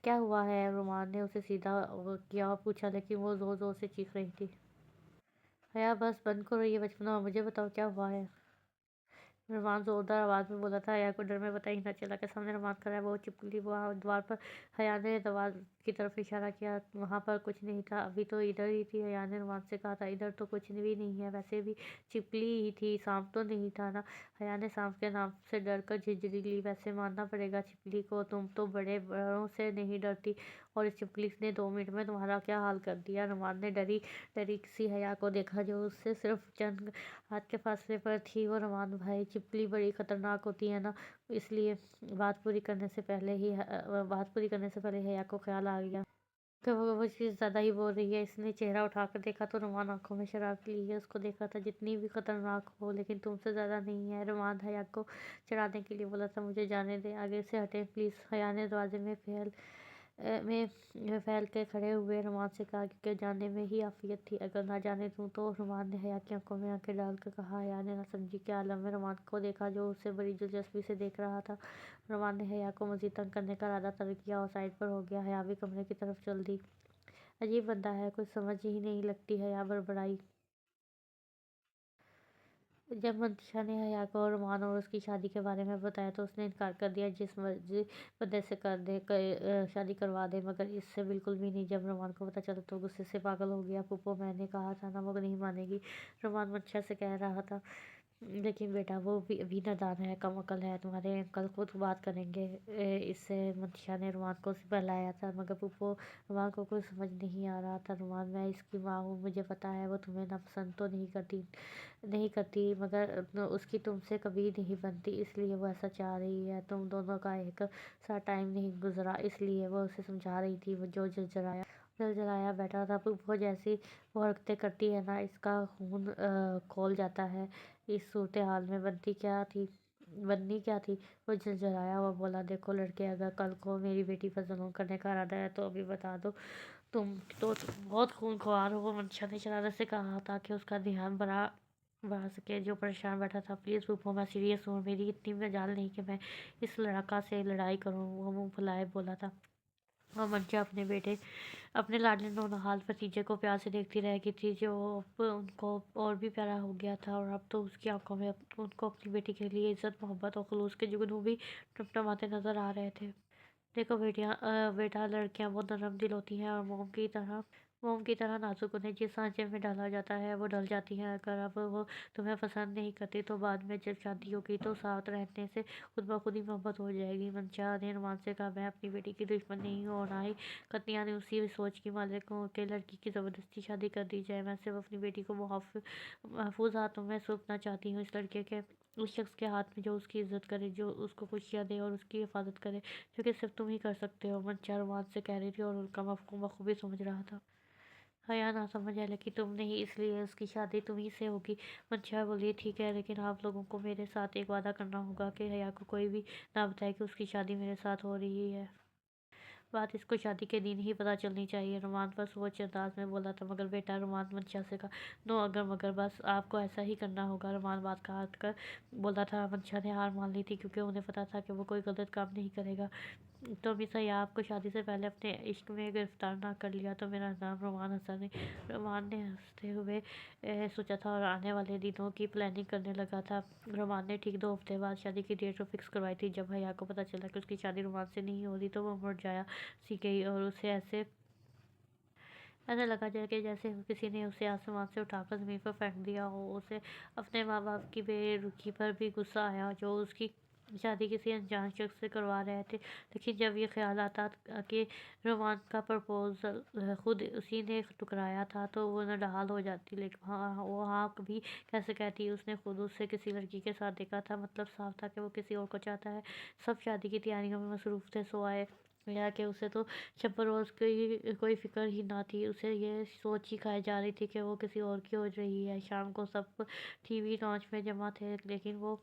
کیا ہوا ہے؟ رومان نے اسے سیدھا کیا اور پوچھا لیکن وہ زور زور سے چیخ رہی تھی۔ حیا بس بند کرو یہ بچپنا اور مجھے بتاؤ کیا ہوا ہے۔ رومان زوردار آواز میں بولا تھا۔ حیا کو ڈر میں پتہ ہی نہ چلا کہ سامنے رومان کھڑا ہے، وہ چپکلی وہاں دیوار پر۔ حیا نے دیوار کی طرف اشارہ کیا۔ وہاں پر کچھ نہیں تھا، ابھی تو ادھر ہی تھی۔ حیا نے رومان سے کہا تھا ادھر تو کچھ بھی نہیں ہے، ویسے بھی چپکلی ہی تھی، سانپ تو نہیں تھا نا۔ حیا نے سانپ کے نام سے ڈر کر جھنجھڑی لی۔ ویسے ماننا پڑے گا چپکلی کو، تم تو بڑوں سے نہیں ڈرتی اور اس چپکلی نے 2 منٹ میں تمہارا کیا حال کر دیا۔ رومان نے ڈری سی حیا کو دیکھا جو اس سے صرف چند ہاتھ کے فاصلے پر تھی۔ وہ رومان بھائی چپکلی بڑی خطرناک ہوتی ہے نا، اس لیے بات پوری کرنے سے پہلے حیا کو خیال آ گیا کہ وہ چیز زیادہ ہی بول رہی ہے۔ اس نے چہرہ اٹھا کر دیکھا تو رومان آنکھوں میں شرارت لیے اس کو دیکھ رہا تھا۔ جتنی بھی خطرناک ہو لیکن تم سے زیادہ نہیں ہے، رومان حیا کو چڑھانے کے لیے بولا تھا۔ مجھے جانے دیں، آگے سے ہٹیں پلیز۔ حیا نے دروازے میں پھیل کے کھڑے ہوئے رومان سے کہا کیونکہ جانے میں ہی عافیت تھی، اگر نہ جانے دوں تو۔ رومان نے حیا کی آنکھوں میں آنکھیں ڈال کر کہا۔ حیا نے نہ سمجھی کے عالم میں رومان کو دیکھا جو اسے بڑی دلچسپی سے دیکھ رہا تھا۔ رومان نے حیا کو مزید تنگ کرنے کا ارادہ ترک کیا اور سائڈ پر ہو گیا۔ حیا بھی کمرے کی طرف چل دی۔ عجیب بندہ ہے، کچھ سمجھ ہی نہیں لگتی، حیا بڑبڑائی۔ جب منشا نے حیا کو رومان اور اس کی شادی کے بارے میں بتایا تو اس نے انکار کر دیا، جس مرضی بندے سے شادی کروا دے، مگر اس سے بالکل بھی نہیں۔ جب رومان کو پتہ چلا تو غصے سے پاگل ہو گیا۔ پھوپھو میں نے کہا تھا نا وہ نہیں مانے گی، رومان منشا سے کہہ رہا تھا۔ لیکن بیٹا وہ ابھی نادان ہے، کم عقل ہے، تمہارے انکل خود بات کریں گے اس سے۔ منشا نے رومان کو بہلایا تھا مگر پھوپھو رومان کو کچھ سمجھ نہیں آ رہا تھا۔ رومان میں اس کی ماں ہوں، مجھے پتہ ہے وہ تمہیں ناپسند تو نہیں کرتی مگر اس کی تم سے کبھی نہیں بنتی، اس لیے وہ ایسا چاہ رہی ہے۔ تم دونوں کا ایک ساتھ ٹائم نہیں گزرا اس لیے وہ اسے سمجھا رہی تھی، جو جھلجھلایا بیٹھا تھا۔ پھوپھو جیسی وہ حرکتیں کرتی ہے نا، اس کا خون کھول جاتا ہے۔ اس صورتحال میں بننی کیا تھی؟ وہ جھلجھلایا ہوا بولا دیکھو لڑکے، اگر کل کو میری بیٹی پر ظلم کرنے کا ارادہ ہے تو ابھی بتا دو، تم تو بہت خون خوار ہو۔ منشا نے شرارت سے کہا تاکہ اس کا دھیان بڑھا سکے جو پریشان بیٹھا تھا۔ پلیز پھوپھو میں سیریس ہوں، میری اتنی مجال نہیں کہ میں اس لڑکا سے لڑائی کروں، وہ منہ پھلائے بولا تھا۔ اور منشا اپنے لاڈلے نونہال بھتیجے کو پیار سے دیکھتی رہ گئی تھی جو اب ان کو اور بھی پیارا ہو گیا تھا، اور اب تو اس کی آنکھوں میں ان کو اپنی بیٹی کے لیے عزت، محبت اور خلوص کے جگنوں بھی ٹمٹماتے نظر آ رہے تھے۔ دیکھو بیٹا، لڑکیاں بہت نرم دل ہوتی ہیں اور موم کی طرح मोम की तरह नाजुक उन्हें जिस सांचे में डाला जाता है वो ढल जाती हैं। अगर अब वो तुम्हें पसंद नहीं करती तो बाद में जब शादी होगी तो साथ रहने से खुद ब खुद ही मोहब्बत हो जाएगी। मंशा ने रुमान से कहा, मैं अपनी बेटी की दुश्मन नहीं हूँ और ना ही कन्या ने उसी सोच की मालिक हूँ कि लड़की की ज़बरदस्ती शादी कर दी जाए। मैं सिर्फ अपनी बेटी को महफूज हाथों में सौंपना चाहती हूँ, इस लड़के के उस शख्स के हाथ में जो उसकी इज्जत करे, जो उसको खुशियाँ दे और उसकी हिफाजत करे, जो कि सिर्फ तुम ही कर सकते हो। मंशा रुमान से कह रही थी और उनका मफ़हूम बखूबी समझ रहा था। हया ना समझ आया कि तुम नहीं, इसलिए उसकी शादी तुम्ही से होगी। मंशा बोली, ठीक है, लेकिन आप लोगों को मेरे साथ एक वादा करना होगा कि हया को कोई भी ना बताए कि उसकी शादी मेरे साथ हो रही है। बात इसको शादी के दिन ही पता चलनी चाहिए। रुमान बस सोच अंदाज में बोला था। मगर बेटा, रुमान मंशा से कहा, नो अगर मगर, बस आपको ऐसा ही करना होगा। रुमान बात काट कर बोला था। मंशा ने हार मान ली थी क्योंकि उन्हें पता था कि वो कोई गलत काम नहीं करेगा। तो मिस हया आपको शादी से पहले अपने इश्क में गिरफ्तार ना कर लिया तो मेरा नाम रुमान हसन है। रुमान ने हंसते हुए सोचा था और आने वाले दिनों की प्लानिंग करने लगा था। रुमान ने ठीक 2 हफ्ते बाद शादी की डेट फिक्स करवाई थी। जब हया को पता चला कि उसकी शादी रुमान से नहीं हो रही तो वो मुरझाया सी गई और उसे ऐसे ऐसा लगा कि जैसे किसी ने उसे आसमान से उठाकर ज़मीन पर फेंक दिया हो। उसे अपने माँ बाप की बेरुखी पर भी गुस्सा आया, जो उसकी शादी किसी अनजान शख्स से करवा रहे थे। लेकिन जब ये ख्याल आता कि रोमान का प्रपोजल खुद उसी ने ठुकराया था तो वो नढाल हो जाती। लेकिन वो हाँ भी कैसे कहती, उसने खुद उसे किसी लड़की के साथ देखा था। मतलब साफ था कि वो किसी और को चाहता है। सब शादी की तैयारियों में मसरूफ़ थे, सो आए या कि उसे तो शब रोज़ की कोई फ़िक्र ही ना थी। उसे ये सोच ही खाई जा रही थी कि वो किसी और की हो रही है। शाम को सब टीवी लॉन्च में जमा थे, लेकिन वो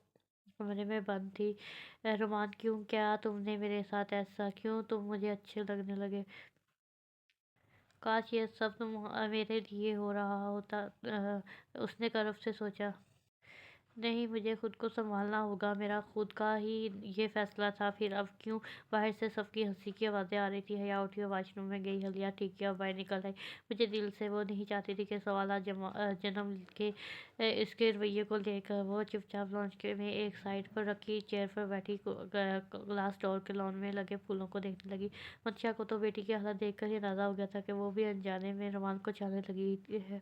कमरे में बंद थी। रोमान, क्यों, क्या तुमने मेरे साथ ऐसा, क्यों तुम मुझे अच्छे लगने लगे? काश ये सब मेरे लिए हो रहा होता। उसने गर्व से सोचा। नहीं, मुझे खुद को सँभालना होगा, मेरा खुद का ही ये फ़ैसला था। फिर अब क्यों? बाहर से सबकी हँसी की आवाज़ें आ रही थी। हया उठी और वॉशरूम में गई। हलिया ठीक किया और बाहर निकल आई। मुझे दिल से वो नहीं चाहती थी कि सवाल जन्म के इसके रवैये को लेकर। वो चुपचाप लॉन्च के में एक साइड पर रखी चेयर पर बैठी ग्लास डोर के लॉन में लगे फूलों को देखने लगी। मंशा को तो बेटी की हालत देखकर ही अंदाज़ा हो गया था कि वो भी अनजाने में रुमान को चाहने लगी है।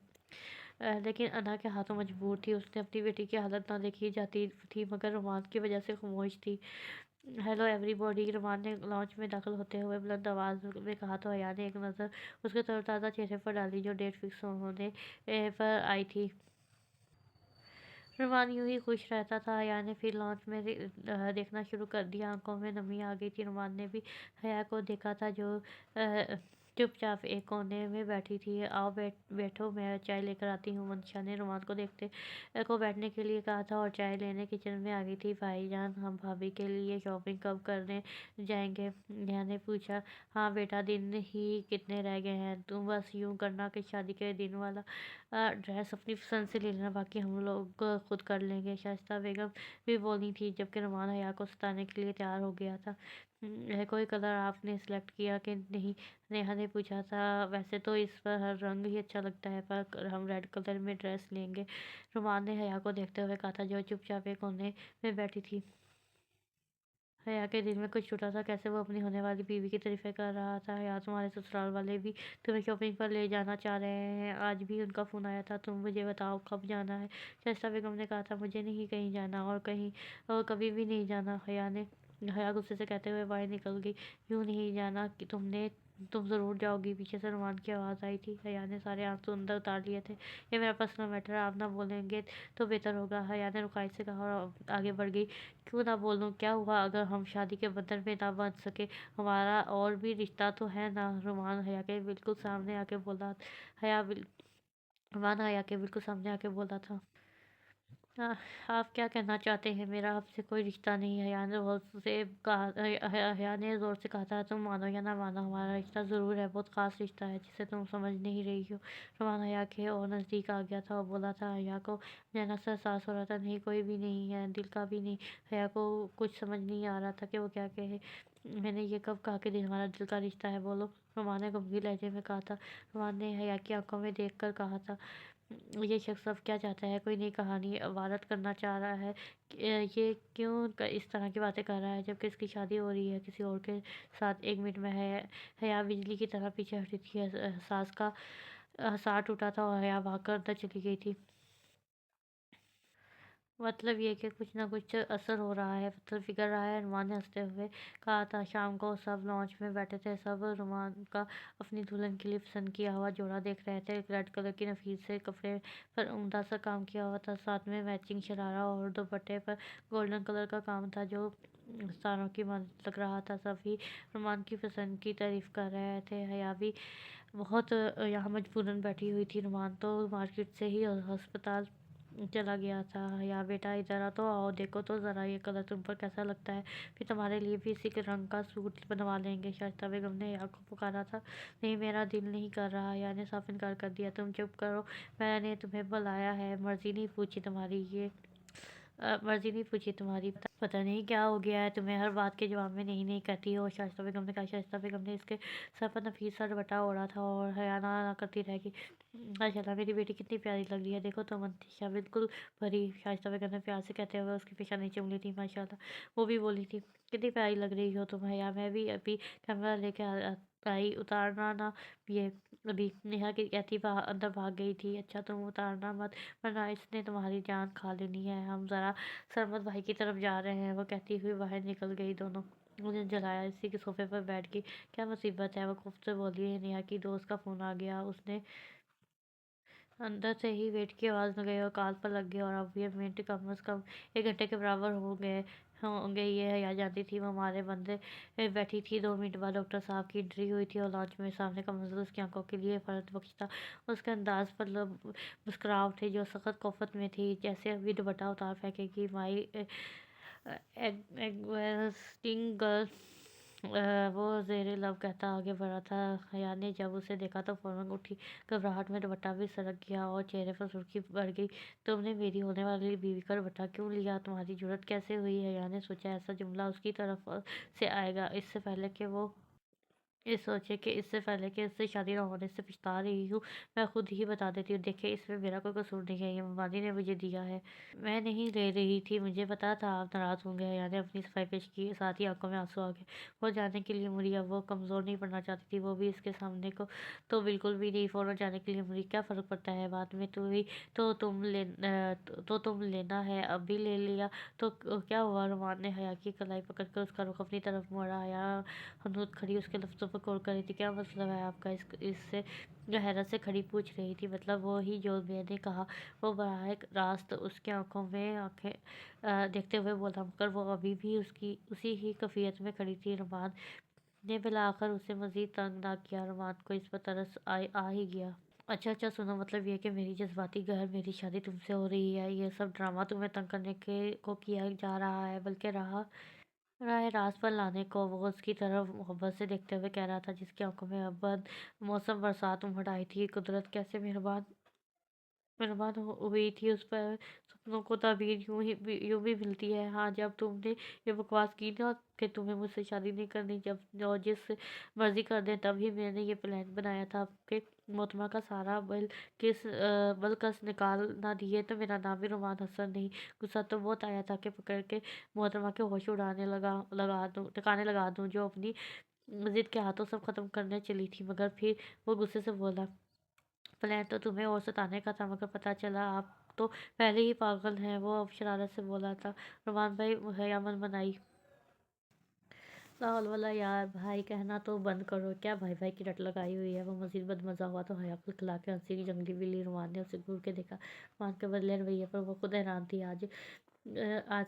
लेकिन अना के हाथों मजबूर थी। उसने अपनी बेटी की हालत ना देखी जाती थी, मगर रोमांस की वजह से खामोश थी। हेलो एवरीबॉडी, रोमान ने लॉन्च में दाखिल होते हुए बुलंद आवाज़ में कहा तो हया ने एक नज़र उसके तरोताज़ा चेहरे पर डाली जो डेट फिक्स होने पर आई थी। रोमान यूं ही खुश रहता था। हया ने फिर लॉन्च में देखना शुरू कर दिया। आंखों में नमी आ गई थी। रोमान ने भी हया को देखा था, जो चुपचाप एक कोने में बैठी थी। आओ बैठो, मैं चाय लेकर आती हूँ। मंशा ने रोमान को देखते को बैठने के लिए कहा था और चाय लेने किचन में आ गई थी। भाईजान, हम भाभी के लिए शॉपिंग कब करने जाएंगे? नेहा ने पूछा। हाँ बेटा, दिन ही कितने रह गए हैं। तुम बस यूं करना कि शादी के दिन वाला ड्रेस अपनी पसंद से ले लेना, बाकी हम लोग खुद कर लेंगे। शाइस्ता बेगम भी बोली थी, जबकि रुमान हया को सताने के लिए तैयार हो गया था। यह कोई कलर आपने सेलेक्ट किया कि नहीं? नेहा ने पूछा था। वैसे तो इस पर हर रंग ही अच्छा लगता है, पर हम रेड कलर में ड्रेस लेंगे। रुमान ने हया को देखते हुए कहा था, जो चुपचाप एक कोने में बैठी थी। हया के दिल में कुछ छूटा था। कैसे वो अपनी होने वाली बीवी की तारीफें कर रहा था। हया, तुम्हारे ससुराल वाले भी तुम्हें शॉपिंग पर ले जाना चाह रहे हैं। आज भी उनका फ़ोन आया था। तुम मुझे बताओ कब जाना है? शाइस्ता बेगम ने कहा था, मुझे नहीं कहीं जाना और कहीं और कभी भी नहीं जाना। हया गुस्से से कहते हुए बाहर निकल गई। यूँ नहीं जाना कि तुम ज़रूर जाओगी। पीछे से रुमान की आवाज़ आई थी। हया ने सारे आंसू अंदर उतार लिए थे। ये मेरा पर्सनल मैटर है, आप ना बोलेंगे तो बेहतर होगा। हया ने रुखाई से कहा और आगे बढ़ गई। क्यों ना बोलूँ? क्या हुआ अगर हम शादी के बंधन में ना बंध सके? हमारा और भी रिश्ता तो है ना। रुमान हया के बिल्कुल सामने आके बोला। हया बिल रुमान हया के बिल्कुल सामने आके बोला था। आ, आप क्या कहना चाहते हैं? मेरा आपसे कोई रिश्ता नहीं है। हया ने ज़ोर से कहा था, तुम मानो या ना मानो, हमारा रिश्ता ज़रूर है, बहुत ख़ास रिश्ता है जिसे तुम समझ नहीं रही हो। रुमान हया के और नज़दीक आ गया था और बोला था। हया को नैना से एहसास हो रहा था, नहीं, कोई भी नहीं है, दिल का भी नहीं। हया को कुछ समझ नहीं आ रहा था कि वो क्या कहे। मैंने ये कब कहा कि हमारा दिल का रिश्ता है? बोलो, रुमान ने गंभीर लहजे में कहा था। रुमान ने हया की आंखों में देख कर कहा था। یہ شخص اب کیا چاہتا ہے؟ کوئی نئی کہانی وارد کرنا چاہ رہا ہے؟ یہ کیوں اس طرح کی باتیں کر رہا ہے جبکہ اس کی شادی ہو رہی ہے کسی اور کے ساتھ؟ 1 منٹ میں حیا بجلی کی طرح پیچھے ہٹی تھی، احساس کا حصار ٹوٹا تھا اور حیا بھاگ کر اندر چلی گئی تھی۔ مطلب یہ کہ کچھ نہ کچھ اثر ہو رہا ہے، پتھر پگھل رہا ہے، رومان نے ہنستے ہوئے کہا تھا۔ شام کو سب لانچ میں بیٹھے تھے، سب رومان کا اپنی دلہن کے لیے پسند کیا ہوا جوڑا دیکھ رہے تھے۔ ایک ریڈ کلر کی نفیس سے کپڑے پر عمدہ سا کام کیا ہوا تھا، ساتھ میں میچنگ شرارہ اور دوپٹے پر گولڈن کلر کا کام تھا جو ستاروں کی مانند لگ رہا تھا۔ سبھی رومان کی پسند کی تعریف کر رہے تھے، حیا بھی بہت یہاں مجبوراً بیٹھی ہوئی تھی۔ رومان تو مارکیٹ سے ہی ہسپتال چلا گیا تھا۔ حیا بیٹا ادھر تو آؤ، دیکھو تو ذرا یہ کلر تم پر کیسا لگتا ہے، پھر تمہارے لیے بھی اسی کے رنگ کا سوٹ بنوا لیں گے۔ شائستہ بیگم نے حیا کو پکارا تھا۔ نہیں، میرا دل نہیں کر رہا، حیا نے صاف انکار کر دیا۔ تم چپ کرو، میں نے تمہیں بلایا ہے، مرضی نہیں پوچھی تمہاری۔ پتہ نہیں کیا ہو گیا ہے تمہیں، ہر بات کے جواب میں نہیں نہیں کہتی ہو، شائستہ بیگم نے کہا۔ شائستہ بیگم نے اس کے سر پر نفیس سا دوپٹہ اوڑھا تھا اور حیا نہ کرتی رہ گئی۔ ماشاء اللہ، میری بیٹی کتنی پیاری لگ رہی ہے، دیکھو تو منتشا بالکل پری، شائستہ بیگم نے پیار سے کہتے ہوئے اس کی پیشانی چوم لی تھی۔ ماشاء اللہ، وہ بھی بولی تھی، کتنی پیاری لگ رہی ہو تم حیا، میں بھی ابھی کیمرہ لے کے آئی، اتارنا نا یہ ابھی، نیہا کی کہتی اندر بھاگ گئی تھی۔ اچھا تم اتارنا مت ورنہ اس نے تمہاری جان کھا لینی ہے، ہم ذرا سرمد بھائی کی طرف جا رہے ہیں، وہ کہتی ہوئی باہر نکل گئی۔ دونوں نے جلایا، اسی کے صوفے پر بیٹھ گئی۔ کیا مصیبت ہے، وہ خفت سے بولی۔ نیہا کی دوست کا فون آ گیا، اس نے اندر سے ہی ویٹ کی آواز لگائی اور کال پر لگ گیا، اور اب یہ منٹ کم از کم 1 گھنٹے کے برابر ہوں گے۔ یہ حیا جانتی تھی، وہ ہمارے بندے بیٹھی تھی۔ 2 منٹ بعد ڈاکٹر صاحب کی انٹری ہوئی تھی اور لانچ میں سامنے کا منظر اس کی آنکھوں کے لیے فرحت بخش تھا۔ اس کے انداز پر مسکراہٹ تھی جو سخت کوفت میں تھی، جیسے ابھی دوپٹہ اتار پھینکے گی۔ مائی ایگزسٹنگ گرل، وہ زیر لب کہتا آگے بڑھا تھا۔ حیا نے جب اسے دیکھا تو فوراً اٹھی، گھبراہٹ میں دوپٹہ بھی سرک گیا اور چہرے پر سرخی بڑھ گئی۔ تم نے میری ہونے والی بیوی کا دوپٹہ کیوں لیا، تمہاری جرأت کیسے ہوئی؟ حیا نے سوچا ایسا جملہ اس کی طرف سے آئے گا، اس سے پہلے کہ وہ اس سے شادی نہ ہونے سے پچھتا رہی ہوں، میں خود ہی بتا دیتی ہوں۔ دیکھیں، اس میں میرا کوئی قصور نہیں ہے، یہ ممانی نے مجھے دیا ہے، میں نہیں لے رہی تھی، مجھے پتا تھا آپ ناراض ہوں گے۔ حیا نے اپنی صفائی پیش کی، ساتھ ہی آنکھوں میں آنسو آ گئے۔ وہ جانے کے لیے مڑی، اب وہ کمزور نہیں پڑنا چاہتی تھی، وہ بھی اس کے سامنے کو تو بالکل بھی نہیں۔ فوراً جانے کے لیے مڑی، کیا فرق پڑتا ہے، بعد میں تم لینا ہے، اب بھی لے لیا تو کیا ہوا؟ رومان نے حیا کی کلائی پکڑ کر اس کا رخ اپنی طرف موڑا۔ حیا ہنوط کھڑی اس کے لفظوں پر غور کر رہی تھی۔ کیا مطلب ہے آپ کا؟ اس سے حیرت سے کھڑی پوچھ رہی تھی۔ مطلب وہی جو میں نے کہا، وہ براہ راست اس کی آنکھوں میں آنکھیں دیکھتے ہوئے بولا، مگر وہ ابھی بھی اسی ہی کیفیت میں کھڑی تھی۔ رومان نے بالآخر اسے مزید تنگ نہ کیا، رومان کو اس پر ترس آ ہی گیا۔ اچھا سنو، مطلب یہ کہ میری جذباتی گھر، میری شادی تم سے ہو رہی ہے، یہ سب ڈرامہ تمہیں تنگ کرنے کو کیا جا رہا ہے، بلکہ راہ راست پر لانے کو۔ وہ اس کی طرف محبت سے دیکھتے ہوئے کہہ رہا تھا، جس کی آنکھوں میں اب بد موسم برسات امڑ آئی تھی۔ قدرت کیسے مہربان ہوئی تھی اس پر، سپنوں کو تعبیر یوں بھی ملتی ہے۔ ہاں، جب تم نے یہ بکواس کی نا کہ تمہیں مجھ سے شادی نہیں کرنی، اور جس مرضی کر دیں، تب ہی میں نے یہ پلان بنایا تھا کہ محترمہ کا سارا بلکس نکال نہ دیے تو میرا نام بھی رومان حسن نہیں۔ غصہ تو بہت آیا تھا کہ پکڑ کے محترمہ کے ہوش ٹھکانے لگا دوں، جو اپنی ضد کے ہاتھوں سب ختم کرنے چلی تھی۔ مگر پھر وہ غصے سے بولا، پلان تو تمہیں اور ستانے کا تھا، مگر پتہ چلا آپ تو پہلے ہی پاگل ہیں، وہ اب شرارت سے بولا تھا۔ رومان بھائی، حیا من منائی۔ لا حول ولا یار، بھائی کہنا تو بند کرو، کیا بھائی کی رٹ لگائی ہوئی ہے؟ وہ مزید بدمزہ ہوا تو حیا کو کھلا کے ہنسی جنگلی بلی۔ رومان نے اسے گھور کے دیکھا، رومان کے بدلے رویے پر وہ خود حیران تھی۔ آج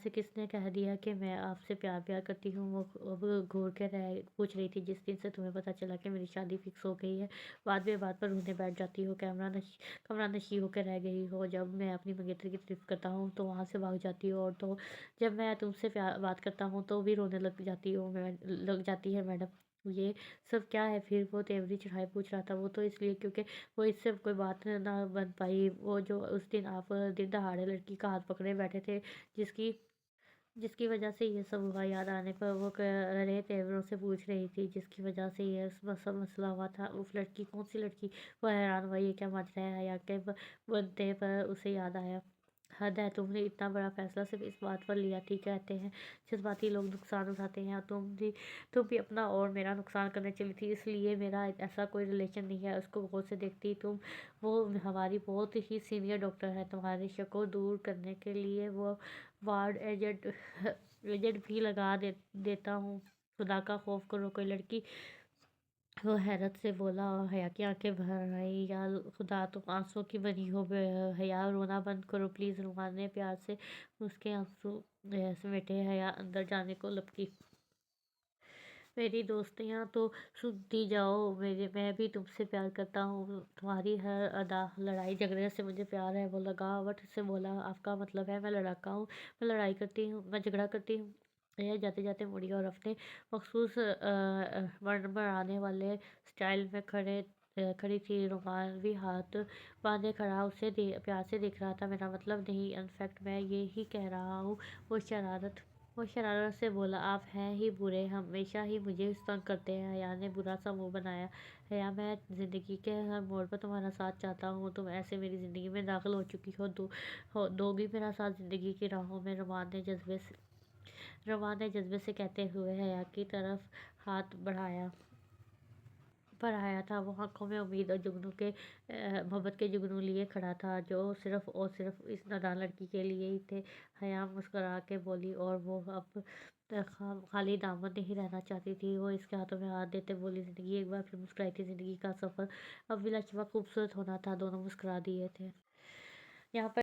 سے کس نے کہہ دیا کہ میں آپ سے پیار کرتی ہوں؟ وہ اب گھور کے پوچھ رہی تھی۔ جس دن سے تمہیں پتہ چلا کہ میری شادی فکس ہو گئی ہے، بات بے بات پر رونے بیٹھ جاتی ہو، کمرہ نشیں ہو کے رہ گئی ہو۔ جب میں اپنی منگیتر کی تعریف کرتا ہوں تو وہاں سے بھاگ جاتی ہو، اور تو جب میں تم سے بات کرتا ہوں تو بھی رونے لگ جاتی ہے میڈم، یہ سب کیا ہے؟ پھر وہ تیوری چڑھائے پوچھ رہا تھا۔ وہ تو اس لیے کیونکہ وہ اس سے کوئی بات نہ بن پائی، وہ جو اس دن آپ دن دہاڑے لڑکی کا ہاتھ پکڑے بیٹھے تھے، جس کی جس کی وجہ سے یہ سب ہوا۔ یاد آنے پر وہ کہہ رہے تیوروں سے پوچھ رہی تھی جس کی وجہ سے یہ سب مسئلہ ہوا تھا۔ اس لڑکی کون سی لڑکی؟ وہ حیران ہوا، یہ کیا ماجرا ہے؟ حیا کے بنتے پر اسے یاد آیا، حد ہے، تم نے اتنا بڑا فیصلہ صرف اس بات پر لیا تھی۔ کہتے ہیں جذباتی لوگ نقصان اٹھاتے ہیں، اور تم بھی اپنا اور میرا نقصان کرنے چلی تھی۔ اس لیے میرا ایسا کوئی ریلیشن نہیں ہے۔ اس کو غور سے دیکھتی، وہ ہماری بہت ہی سینئر ڈاکٹر ہے، تمہارے شک کو دور کرنے کے لیے وہ وارڈ ایجنٹ بھی لگا دیتا ہوں۔ خدا کا خوف کرو، کوئی لڑکی؟ وہ حیرت سے بولا اور حیا کی آنکھیں بھر آئیں۔ یا خدا، تم آنسوں کی بنی ہو۔ حیا، رونا بند کرو پلیز۔ رومان نے پیار سے اس کے آنسو سمیٹے۔ حیا اندر جانے کو لپکی۔ میری دوستیاں تو سنتی جاؤ، میں بھی تم سے پیار کرتا ہوں، تمہاری ہر ادا۔ لڑائی جھگڑے سے مجھے پیار ہے، وہ لگاوٹ سے بولا۔ آپ کا مطلب ہے میں لڑاکا ہوں؟ میں لڑائی کرتی ہوں، میں جھگڑا کرتی ہوں؟ حیا جاتے جاتے مڑی اور اپنے مخصوص مرمرانے والے سٹائل میں کھڑی تھی۔ رومان بھی ہاتھ باندھے کھڑا اسے پیار سے دیکھ رہا تھا۔ میرا مطلب نہیں، انفیکٹ میں یہی کہہ رہا ہوں۔ وہ شرارت سے بولا، آپ ہیں ہی برے، ہمیشہ ہی مجھے تنگ کرتے ہیں۔ حیا نے برا سا منہ بنایا۔ حیا، میں زندگی کے ہر موڑ پر تمہارا ساتھ چاہتا ہوں، تم ایسے میری زندگی میں داخل ہو چکی ہو، دو گی میرا ساتھ زندگی کی راہوں میں؟ رومان نے جذبے سے کہتے ہوئے حیا کی طرف ہاتھ بڑھایا تھا۔ وہ آنکھوں میں امید اور محبت کے جگنو لیے کھڑا تھا، جو صرف اور صرف اس نادان لڑکی کے لیے ہی تھے۔ حیا مسکرا کے بولی، اور وہ اب خالی دامن نہیں رہنا چاہتی تھی۔ وہ اس کے ہاتھوں میں ہاتھ دیتے بولی، زندگی ایک بار پھر مسکرائی تھی، زندگی کا سفر اب بلا شبہ خوبصورت ہونا تھا۔ دونوں مسکرا دیے تھے۔ یہاں پر